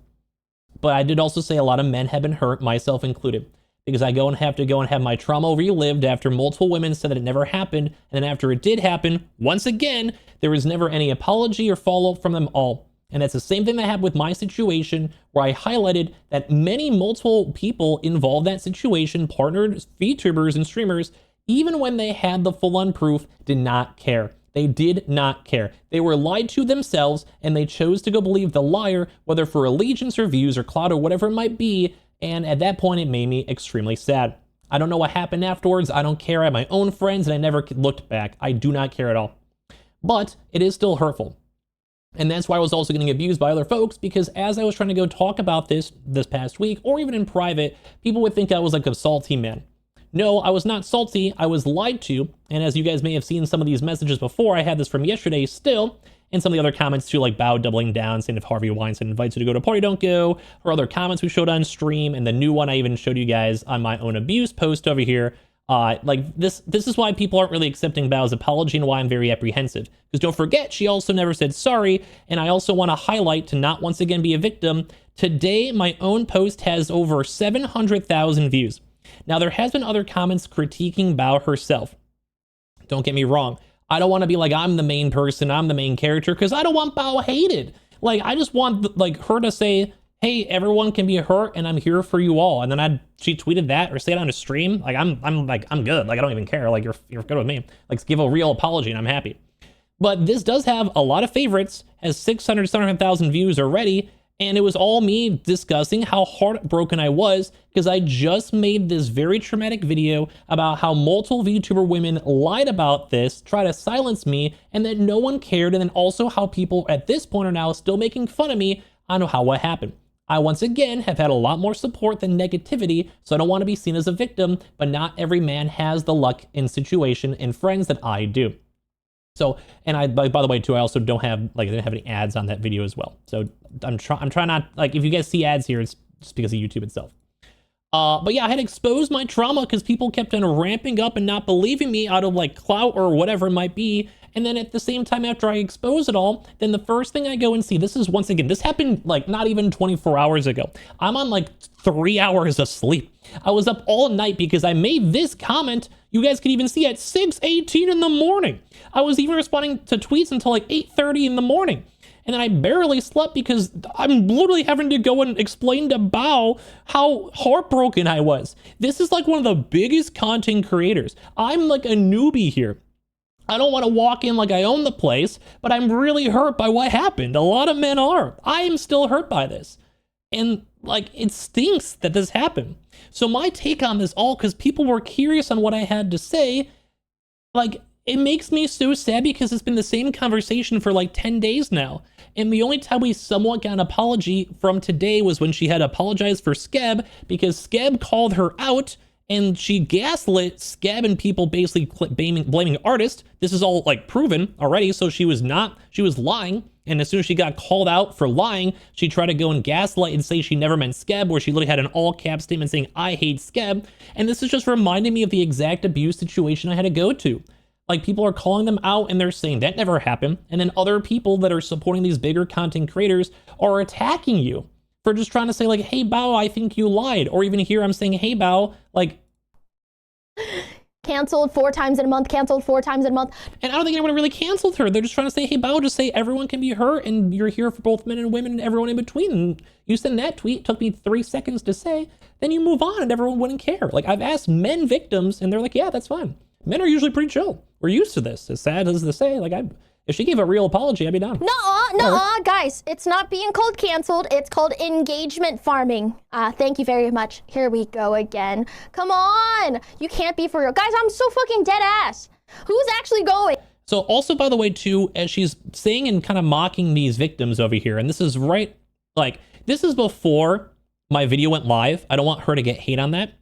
A: But I did also say a lot of men have been hurt, myself included, because I have to have my trauma relived after multiple women said that it never happened. And then after it did happen, once again, there was never any apology or follow-up from them all. And that's the same thing that happened with my situation, where I highlighted that multiple people involved in that situation, partnered VTubers and streamers, even when they had the full-on proof, did not care. They did not care. They were lied to themselves, and they chose to go believe the liar, whether for allegiance or views or clout or whatever it might be. And at that point, it made me extremely sad. I don't know what happened afterwards. I don't care. I have my own friends, and I never looked back. I do not care at all. But it is still hurtful. And that's why I was also getting abused by other folks, because as I was trying to go talk about this past week, or even in private, people would think I was like a salty man. No, I was not salty. I was lied to. And as you guys may have seen some of these messages before, I had this from yesterday still, and some of the other comments too, like Bao doubling down, saying if Harvey Weinstein invites you to go to a party, don't go, or other comments we showed on stream, and the new one I even showed you guys on my own abuse post over here. Like this is why people aren't really accepting Bao's apology and why I'm very apprehensive. Because don't forget, she also never said sorry, and I also want to highlight, to not once again be a victim, today my own post has over 700,000 views. Now, there has been other comments critiquing Bao herself. Don't get me wrong. I don't want to be like, I'm the main person, I'm the main character, because I don't want Bao hated. Like, I just want like her to say, hey, everyone can be hurt, and I'm here for you all. And then she tweeted that or say it on a stream. Like, I'm good. Like, I don't even care. Like, you're good with me. Like, give a real apology, and I'm happy. But this does have a lot of favorites, has 700,000 views already. And it was all me discussing how heartbroken I was because I just made this very traumatic video about how multiple VTuber women lied about this, try to silence me, and that no one cared. And then also how people at this point are now still making fun of me on what happened. I once again have had a lot more support than negativity, so I don't want to be seen as a victim, but not every man has the luck in situation and friends that I do. So, and I, by the way, too, I also don't have, like, I didn't have any ads on that video as well. So I'm trying not, like, if you guys see ads here, it's just because of YouTube itself. But yeah, I had exposed my trauma because people kept on ramping up and not believing me out of like clout or whatever it might be. And then at the same time, after I expose it all, then the first thing I go and see, this is once again, this happened like not even 24 hours ago. I'm on like 3 hours of sleep. I was up all night because I made this comment. You guys can even see at 6:18 in the morning. I was even responding to tweets until like 8:30 in the morning. And then I barely slept because I'm literally having to go and explain to Bao how heartbroken I was. This is like one of the biggest content creators. I'm like a newbie here. I don't want to walk in like I own the place, but I'm really hurt by what happened. A lot of men are. I am still hurt by this. And like, it stinks that this happened. So my take on this all, because people were curious on what I had to say, like, it makes me so sad because it's been the same conversation for like 10 days now. And the only time we somewhat got an apology from today was when she had apologized for Skeb because Skeb called her out and she gaslit Skeb and people basically blaming artist. This is all like proven already. So she was lying. And as soon as she got called out for lying, she tried to go and gaslight and say she never meant Skeb, where she literally had an all cap statement saying, I hate Skeb. And this is just reminding me of the exact abuse situation I had to go to. Like, people are calling them out and they're saying that never happened. And then other people that are supporting these bigger content creators are attacking you for just trying to say like, hey, Bao, I think you lied. Or even here I'm saying, hey, Bao, like,
B: canceled 4 times in a month, canceled 4 times in a month.
A: And I don't think anyone really canceled her. They're just trying to say, hey, Bao, just say everyone can be hurt and you're here for both men and women and everyone in between. And you send that tweet, took me 3 seconds to say, then you move on and everyone wouldn't care. Like, I've asked men victims and they're like, yeah, that's fine. Men are usually pretty chill. We're used to this. As sad as to say, like, if she gave a real apology, I'd be down.
B: Nuh-uh, guys. It's not being called canceled. It's called engagement farming. Thank you very much. Here we go again. Come on. You can't be for real. Guys, I'm so fucking dead ass. Who's actually going?
A: So also, by the way, too, as she's saying and kind of mocking these victims over here, and this is right, like, this is before my video went live. I don't want her to get hate on that.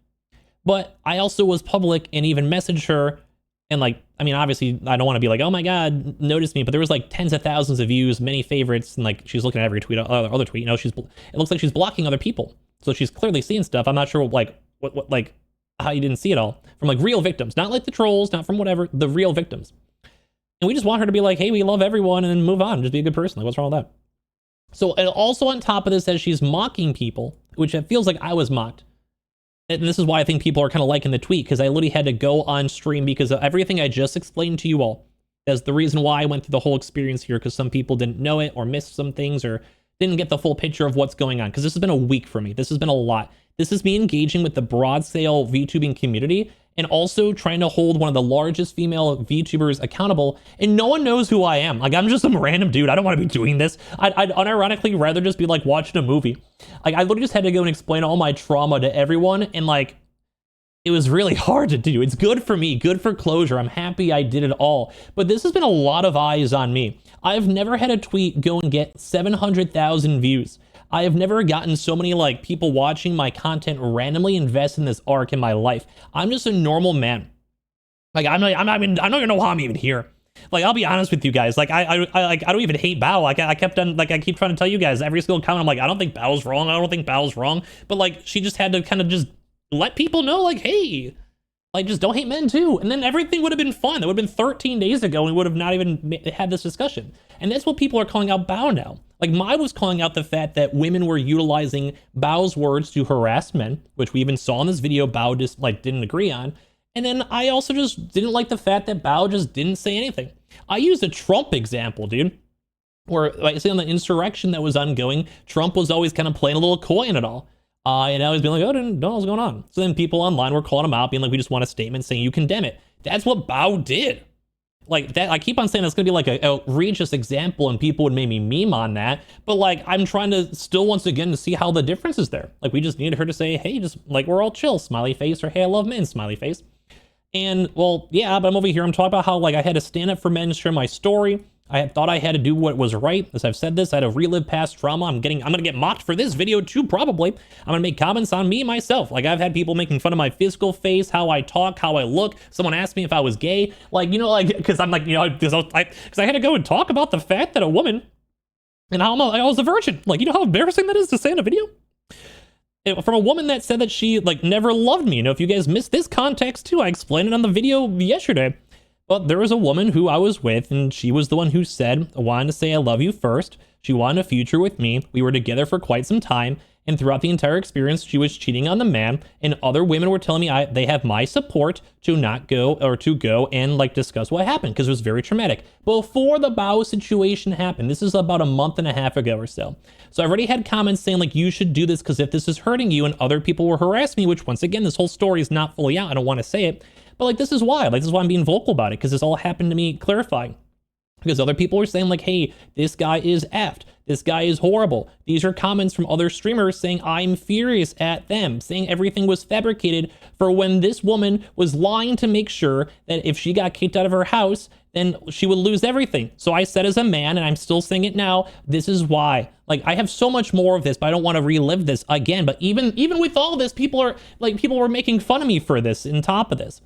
A: But I also was public and even messaged her. And like, I mean, obviously I don't want to be like, oh my God, notice me. But there was like tens of thousands of views, many favorites. And like, she's looking at every tweet, other tweet, you know, it looks like she's blocking other people. So she's clearly seeing stuff. I'm not sure like like how you didn't see it all from like real victims, not like the trolls, not from whatever, the real victims. And we just want her to be like, hey, we love everyone and then move on. Just be a good person. Like, what's wrong with that? So, and also on top of this, as she's mocking people, which it feels like I was mocked. And this is why I think people are kind of liking the tweet, because I literally had to go on stream because of everything I just explained to you all. That's the reason why I went through the whole experience here, because some people didn't know it or missed some things or didn't get the full picture of what's going on. Because this has been a week for me. This has been a lot. This is me engaging with the broad scale VTubing community and also trying to hold one of the largest female VTubers accountable. And no one knows who I am. Like, I'm just some random dude. I don't want to be doing this. I'd unironically rather just be like watching a movie. Like, I literally just had to go and explain all my trauma to everyone. And like, it was really hard to do. It's good for me, good for closure. I'm happy I did it all. But this has been a lot of eyes on me. I've never had a tweet go and get 700,000 views. I have never gotten so many like people watching my content randomly invest in this arc in my life. I'm just a normal man. Like I don't even know how I'm even here. Like, I'll be honest with you guys. Like, I don't even hate Bao. Like, I keep trying to tell you guys every single comment. I'm like, I don't think Bao's wrong. I don't think Bao's wrong. But like, she just had to kind of just let people know, like, hey, like, just don't hate men too. And then everything would have been fun. It would have been 13 days ago, and we would have not even had this discussion. And that's what people are calling out Bao now. Like, Mai was calling out the fact that women were utilizing Bao's words to harass men, which we even saw in this video. Bao just like didn't agree on. And then I also just didn't like the fact that Bao just didn't say anything. I used a Trump example, dude, where, like I say, on the insurrection that was ongoing, Trump was always kind of playing a little coy in it all. And I was being like, oh, I didn't know what's going on. So then people online were calling him out, being like, we just want a statement saying you condemn it. That's what Bao did. Like that, I keep on saying that's gonna be like a outrageous example, and people would make me meme on that. But like, I'm trying to still once again to see how the difference is there. Like, we just needed her to say, hey, just like, we're all chill, smiley face, or hey, I love men, smiley face. And well, yeah, but I'm over here, I'm talking about how like I had to stand up for men, share my story. I thought I had to do what was right. As I've said this, I had to relive past trauma. I'm gonna get mocked for this video too, probably. I'm gonna make comments on me myself. Like, I've had people making fun of my physical face, how I talk, how I look. Someone asked me if I was gay. Like, you know, like, because I'm like, you know, because I had to go and talk about the fact that a woman and how I was a virgin. Like, you know how embarrassing that is to say in a video? From a woman that said that she like never loved me. You know, if you guys missed this context too, I explained it on the video yesterday. But there was a woman who I was with, and she was the one who said, I wanted to say I love you first. She wanted a future with me. We were together for quite some time. And throughout the entire experience, she was cheating on the man. And other women were telling me they have my support to not go, or to go and like discuss what happened, because it was very traumatic. Before the Bao situation happened, this is about a month and a half ago or so. So I already had comments saying like, you should do this because if this is hurting you, and other people were harassing me, which once again, this whole story is not fully out. I don't want to say it. But like, this is why. Like, this is why I'm being vocal about it, because this all happened to me clarifying. Because other people were saying like, hey, this guy is effed. This guy is horrible. These are comments from other streamers saying I'm furious at them, saying everything was fabricated for when this woman was lying to make sure that if she got kicked out of her house, then she would lose everything. So I said as a man, and I'm still saying it now, this is why. Like, I have so much more of this, but I don't want to relive this again. But even with all this, people were making fun of me for this on top of this.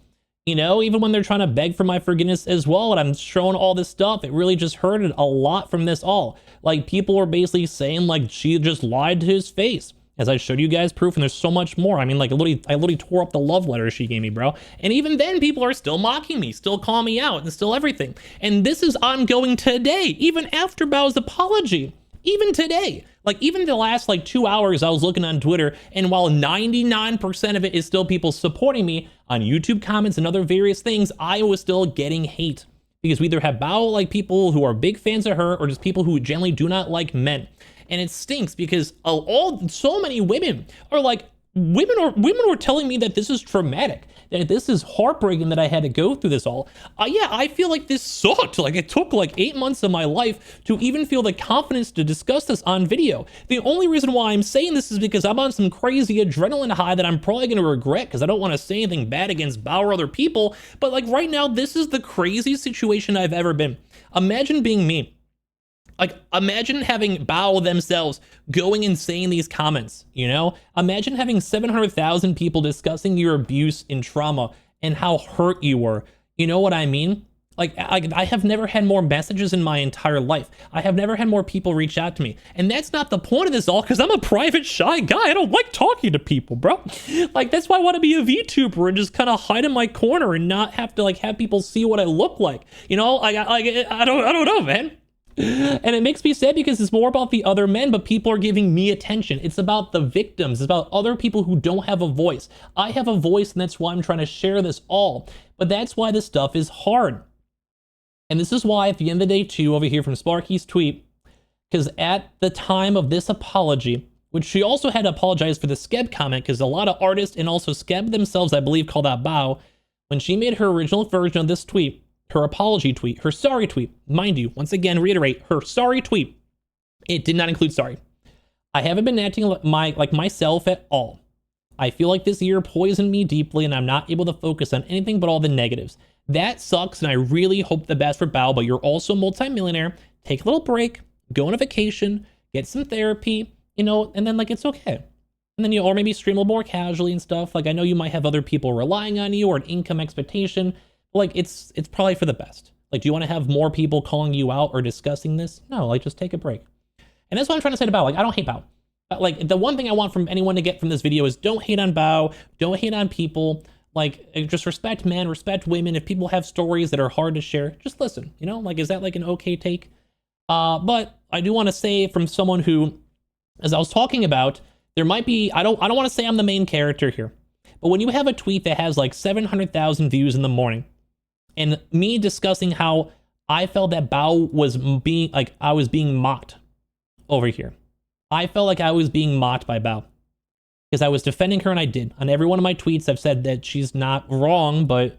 A: You know, even when they're trying to beg for my forgiveness as well, and I'm showing all this stuff, it really just hurted a lot from this all. Like, people were basically saying, like, she just lied to his face. As I showed you guys proof, and there's so much more. I mean, like, I literally tore up the love letter she gave me, bro. And even then, people are still mocking me, still calling me out, and still everything. And this is ongoing today, even after Bao's apology. Even today. Like, even the last, like, 2 hours, I was looking on Twitter, and while 99% of it is still people supporting me on YouTube comments and other various things, I was still getting hate. Because we either have Bao, like, people who are big fans of her, or just people who generally do not like men. And it stinks because so many women are like, women were telling me that this is traumatic, that this is heartbreaking that I had to go through this all. Yeah, I feel like this sucked. Like, it took like 8 months of my life to even feel the confidence to discuss this on video. The only reason why I'm saying this is because I'm on some crazy adrenaline high that I'm probably going to regret, because I don't want to say anything bad against Bao or other people. But like, right now, this is the craziest situation I've ever been. Imagine being me. Like, imagine having Bao themselves going and saying these comments, you know? Imagine having 700,000 people discussing your abuse and trauma and how hurt you were. You know what I mean? Like, I have never had more messages in my entire life. I have never had more people reach out to me. And that's not the point of this all, because I'm a private, shy guy. I don't like talking to people, bro. Like, that's why I want to be a VTuber and just kind of hide in my corner and not have to, like, have people see what I look like. You know, like, I don't know, man. And it makes me sad because it's more about the other men, but people are giving me attention. It's about the victims. It's about other people who don't have a voice. I have a voice, and that's why I'm trying to share this all. But that's why this stuff is hard. And this is why, at the end of the day, too, over here from Sparky's tweet, because at the time of this apology, which she also had to apologize for the Skeb comment, because a lot of artists and also Skeb themselves, I believe, called out Bao, when she made her original version of this tweet, her apology tweet, her sorry tweet, mind you, once again, reiterate, her sorry tweet, it did not include sorry. I haven't been acting like myself at all. I feel like this year poisoned me deeply, and I'm not able to focus on anything but all the negatives. That sucks, and I really hope the best for Bao, but you're also a multimillionaire. Take a little break, go on a vacation, get some therapy, you know, and then like it's okay. And then, you know, or maybe stream a little more casually and stuff. Like I know you might have other people relying on you or an income expectation. But like it's probably for the best. Like, do you want to have more people calling you out or discussing this? No, like just take a break. And that's what I'm trying to say to Bao. Like, I don't hate Bao. Like, the one thing I want from anyone to get from this video is don't hate on Bao, don't hate on people. Like, just respect men, respect women. If people have stories that are hard to share, just listen, you know? Like, is that like an okay take? But I do want to say from someone who, as I was talking about, there might be, I don't want to say I'm the main character here, but when you have a tweet that has like 700,000 views in the morning, and me discussing how I felt that Bao was being, like, I was being mocked over here. I felt like I was being mocked by Bao because I was defending her, and I did. On every one of my tweets, I've said that she's not wrong, but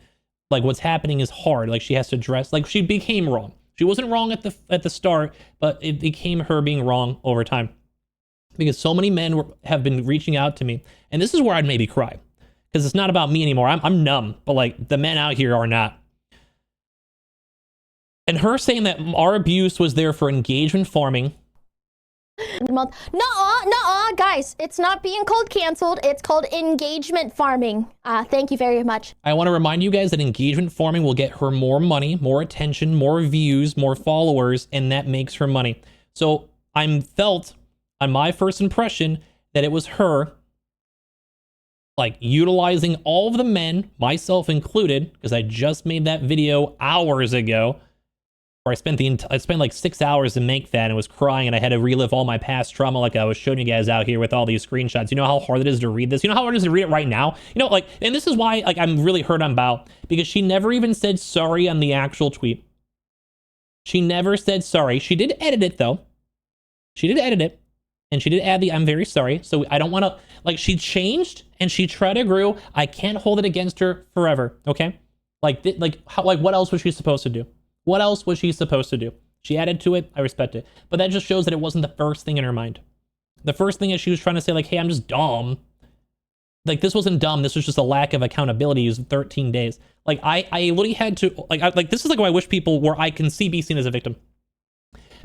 A: like what's happening is hard. Like she has to address, like she became wrong. She wasn't wrong at the start, but it became her being wrong over time because so many men have been reaching out to me, and this is where I'd maybe cry because it's not about me anymore. I'm numb, but like the men out here are not. And her saying that our abuse was there for engagement farming.
B: Month. Nuh-uh, guys, it's not being called canceled. It's called engagement farming. Thank you very much.
A: I want to remind you guys that engagement farming will get her more money, more attention, more views, more followers, and that makes her money. So I'm felt on my first impression that it was her like utilizing all of the men, myself included, because I just made that video hours ago. I spent like 6 hours to make that and was crying, and I had to relive all my past trauma like I was showing you guys out here with all these screenshots. You know how hard it is to read this? You know how hard it is to read it right now? You know, like, and this is why like I'm really hurt on Bao, because she never even said sorry on the actual tweet. She never said sorry. She did edit it though. She did edit it, and she did add the I'm very sorry. So I don't want to, like, she changed and she tried to grow. I can't hold it against her forever, okay? Like what else was she supposed to do? What else was she supposed to do? She added to it. I respect it. But that just shows that it wasn't the first thing in her mind. The first thing is she was trying to say, like, hey, I'm just dumb. Like, this wasn't dumb. This was just a lack of accountability. It was 13 days. Like, I literally had to, like, this is like why I wish people where I can be seen as a victim.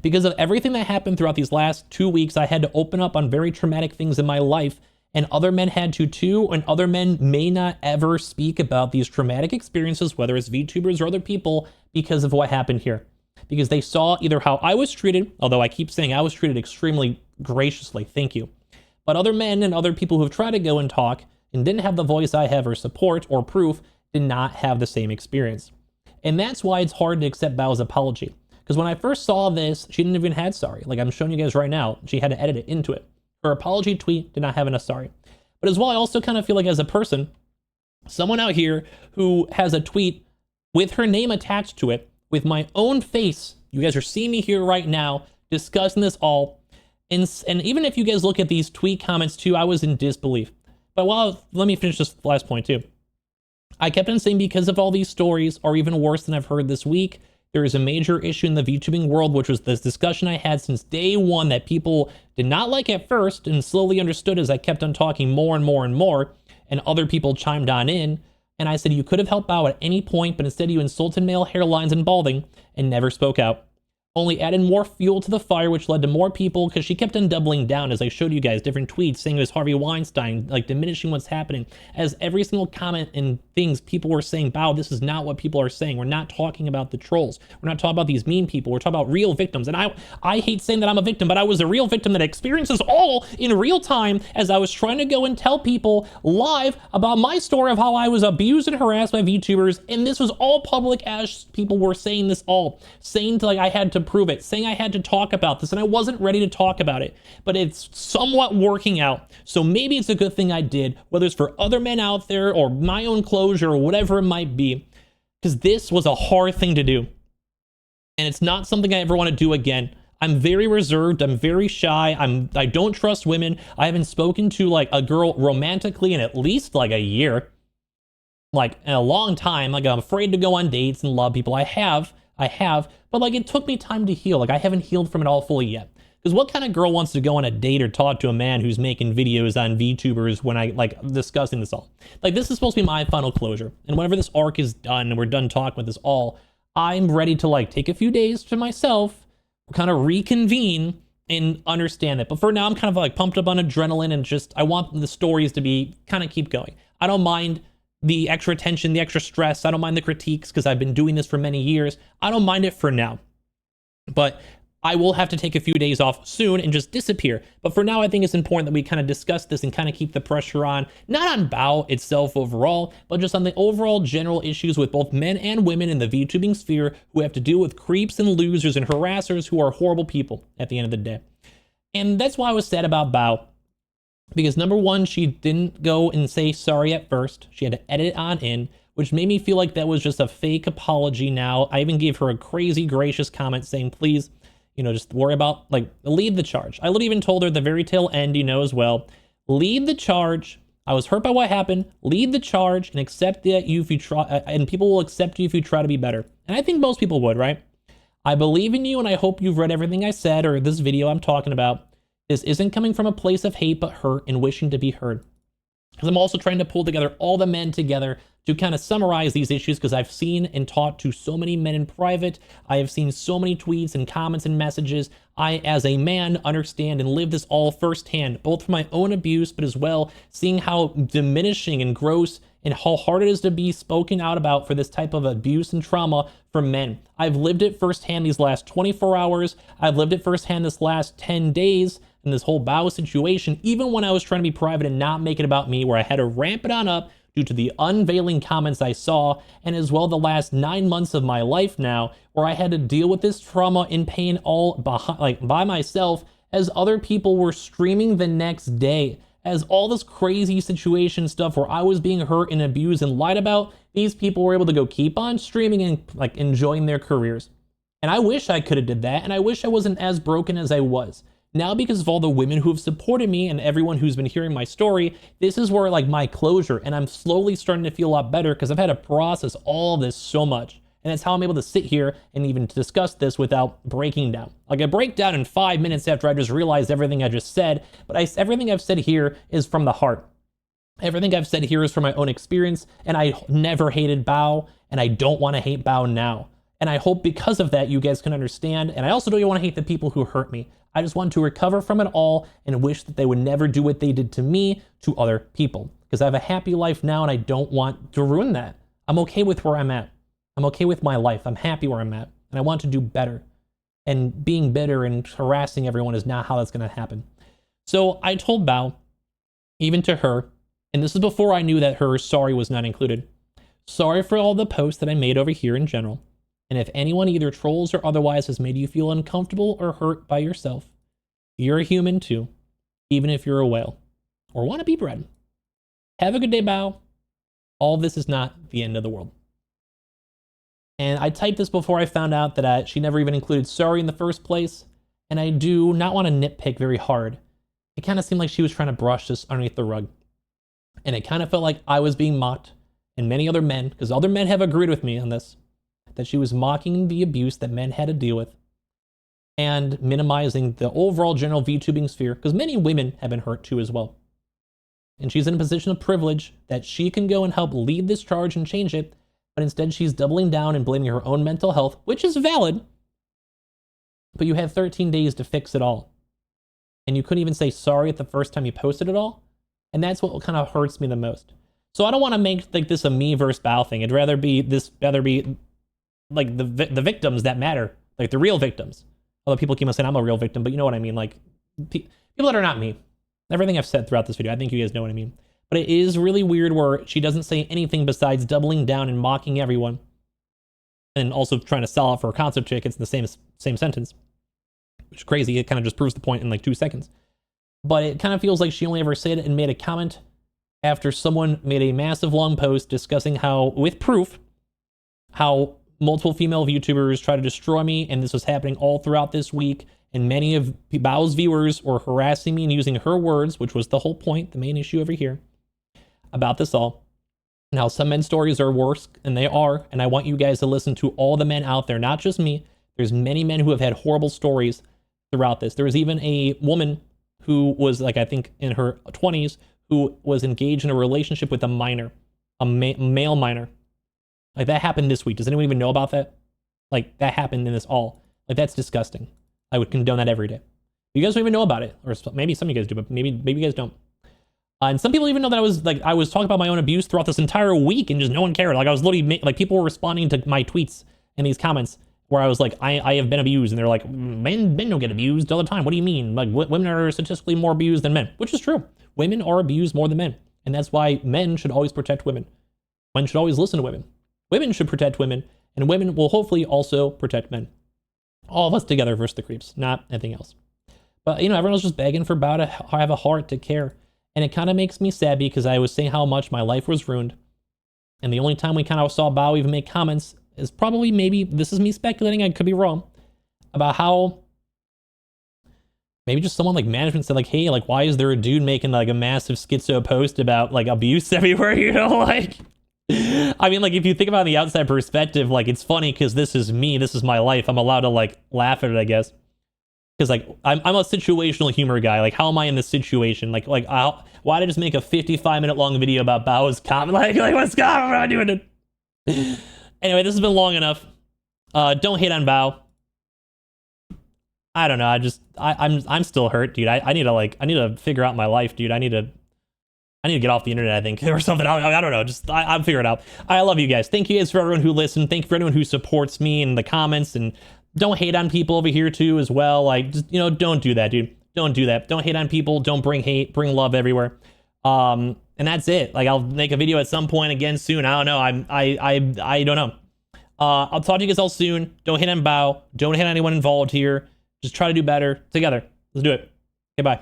A: Because of everything that happened throughout these last 2 weeks, I had to open up on very traumatic things in my life. And other men had to too, and other men may not ever speak about these traumatic experiences, whether it's VTubers or other people, because of what happened here. Because they saw either how I was treated, although I keep saying I was treated extremely graciously, thank you. But other men and other people who have tried to go and talk and didn't have the voice I have or support or proof did not have the same experience. And that's why it's hard to accept Bao's apology. Because when I first saw this, she didn't even have sorry. Like I'm showing you guys right now, she had to edit it into it. Her apology tweet did not have a sorry. But as well, I also kind of feel like as a person, someone out here who has a tweet with her name attached to it, with my own face, you guys are seeing me here right now, discussing this all. And even if you guys look at these tweet comments too, I was in disbelief. But let me finish this last point too. I kept on saying because of all these stories, or even worse than I've heard this week, there is a major issue in the VTubing world, which was this discussion I had since day one that people did not like at first and slowly understood as I kept on talking more and more and more, and other people chimed on in. And I said, you could have helped out at any point, but instead you insulted male hairlines and balding and never spoke out. Only added more fuel to the fire, which led to more people, because she kept on doubling down as I showed you guys different tweets saying it was Harvey Weinstein, like diminishing what's happening. As every single comment and things, people were saying, Bao, this is not what people are saying. We're not talking about the trolls. We're not talking about these mean people. We're talking about real victims. And I hate saying that I'm a victim, but I was a real victim that experiences all in real time as I was trying to go and tell people live about my story of how I was abused and harassed by VTubers. And this was all public as people were saying this all. Saying like I had to prove it, saying I had to talk about this, and I wasn't ready to talk about it, but it's somewhat working out. So maybe it's a good thing I did, whether it's for other men out there or my own closure or whatever it might be, because this was a hard thing to do. And it's not something I ever want to do again. I'm very reserved. I'm very shy. I don't trust women. I haven't spoken to like a girl romantically in at least like a year, like in a long time. Like I'm afraid to go on dates and love people. I have, but like it took me time to heal. Like I haven't healed from it all fully yet. Because what kind of girl wants to go on a date or talk to a man who's making videos on VTubers when I like discussing this all? Like this is supposed to be my final closure. And whenever this arc is done and we're done talking with this all, I'm ready to like take a few days to myself, kind of reconvene and understand that. But for now, I'm kind of like pumped up on adrenaline and just, I want the stories to be kind of keep going. I don't mind the extra tension, the extra stress. I don't mind the critiques because I've been doing this for many years. I don't mind it for now. But I will have to take a few days off soon and just disappear. But for now, I think it's important that we kind of discuss this and kind of keep the pressure on, not on Bao itself overall, but just on the overall general issues with both men and women in the VTubing sphere who have to deal with creeps and losers and harassers who are horrible people at the end of the day. And that's why I was sad about Bao. Because number one, she didn't go and say sorry at first. She had to edit it on in, which made me feel like that was just a fake apology now. I even gave her a crazy gracious comment saying, please, just worry about, lead the charge. I even told her at the very tail end, as well, lead the charge. I was hurt by what happened. Lead the charge and accept that if you try, and people will accept you if you try to be better. And I think most people would, right? I believe in you, and I hope you've read everything I said or this video I'm talking about. This isn't coming from a place of hate, but hurt and wishing to be heard. Because I'm also trying to pull together all the men together to kind of summarize these issues, because I've seen and talked to so many men in private. I have seen so many tweets and comments and messages. I, as a man, understand and live this all firsthand, both from my own abuse, but as well seeing how diminishing and gross and how hard it is to be spoken out about for this type of abuse and trauma for men. I've lived it firsthand these last 24 hours. I've lived it firsthand this last 10 days in this whole Bao situation, even when I was trying to be private and not make it about me, where I had to ramp it on up due to the unveiling comments I saw, and as well the last 9 months of my life now, where I had to deal with this trauma and pain all by myself, as other people were streaming the next day, as all this crazy situation stuff where I was being hurt and abused and lied about, these people were able to go keep on streaming and enjoying their careers. And I wish I could have did that, and I wish I wasn't as broken as I was. Now, because of all the women who have supported me and everyone who's been hearing my story, this is where my closure, and I'm slowly starting to feel a lot better because I've had to process all of this so much. And that's how I'm able to sit here and even discuss this without breaking down. I break down in 5 minutes after I just realized everything I just said, but everything I've said here is from the heart. Everything I've said here is from my own experience, and I never hated Bao, and I don't want to hate Bao now. And I hope because of that, you guys can understand. And I also don't want to hate the people who hurt me. I just want to recover from it all and wish that they would never do what they did to me to other people. Because I have a happy life now and I don't want to ruin that. I'm okay with where I'm at. I'm okay with my life. I'm happy where I'm at. And I want to do better. And being bitter and harassing everyone is not how that's going to happen. So I told Bao, even to her, and this is before I knew that her sorry was not included. Sorry for all the posts that I made over here in general. And if anyone, either trolls or otherwise, has made you feel uncomfortable or hurt by yourself, you're a human too, even if you're a whale or want to be bred. Have a good day, Bao. All this is not the end of the world. And I typed this before I found out that she never even included sorry in the first place. And I do not want to nitpick very hard. It kind of seemed like she was trying to brush this underneath the rug. And it kind of felt like I was being mocked, and many other men, because other men have agreed with me on this, that she was mocking the abuse that men had to deal with and minimizing the overall general VTubing sphere, because many women have been hurt too as well. And she's in a position of privilege that she can go and help lead this charge and change it, but instead she's doubling down and blaming her own mental health, which is valid, but you have 13 days to fix it all. And you couldn't even say sorry at the first time you posted it all, and that's what kind of hurts me the most. So I don't want to make this a me versus Bao thing. It'd rather be the victims that matter, the real victims. Although people keep on saying I'm a real victim, but you know what I mean, people that are not me. Everything I've said throughout this video, I think you guys know what I mean. But it is really weird where she doesn't say anything besides doubling down and mocking everyone, and also trying to sell out for her concert tickets in the same sentence, which is crazy. It kind of just proves the point in 2 seconds. But it kind of feels like she only ever said it and made a comment after someone made a massive long post discussing how, with proof, how multiple female YouTubers try to destroy me, and this was happening all throughout this week, and many of Bao's viewers were harassing me and using her words, which was the whole point, the main issue over here, about this all. And how some men's stories are worse, and they are, and I want you guys to listen to all the men out there, not just me. There's many men who have had horrible stories throughout this. There was even a woman who was, I think in her 20s, who was engaged in a relationship with a minor, a male minor. That happened this week. Does anyone even know about that? That happened in this all. That's disgusting. I would condone that every day. You guys don't even know about it, or maybe some of you guys do, but maybe you guys don't. And some people even know that I was talking about my own abuse throughout this entire week, and just no one cared. Like I was literally like people were responding to my tweets in these comments where I was like, I have been abused, and they're like, men don't get abused all the time. What do you mean? Like women are statistically more abused than men, which is true. Women are abused more than men, and that's why men should always protect women. Men should always listen to women. Women should protect women, and women will hopefully also protect men. All of us together versus the creeps, not anything else. But you know, everyone was just begging for Bao to have a heart to care. And it kind of makes me sad because I was saying how much my life was ruined. And the only time we kind of saw Bao even make comments is probably, maybe, this is me speculating, I could be wrong, about how maybe just someone like management said like, hey, like, why is there a dude making like a massive schizo post about like abuse everywhere, you know, like, I mean, like, if you think about the outside perspective, like, it's funny because this is me, this is my life, I'm allowed to like laugh at it, I guess. Because like I'm a situational humor guy. Like, how am I in this situation? Like why did I just make a 55-minute long video about Bao's comment? Like what's going on? What am I doing? Anyway, this has been long enough. Don't hate on Bao. I don't know. I'm still hurt, dude. I need to figure out my life, dude. I need to get off the internet, I think, or something. I don't know. Just I'm figuring it out. I love you guys. Thank you guys for everyone who listened. Thank you for anyone who supports me in the comments, and don't hate on people over here too as well. Like, just, you know, don't do that, dude. Don't do that. Don't hate on people. Don't bring hate. Bring love everywhere. And that's it. Like, I'll make a video at some point again soon. I don't know. I don't know. I'll talk to you guys all soon. Don't hate on Bao. Don't hate on anyone involved here. Just try to do better together. Let's do it. Okay, bye.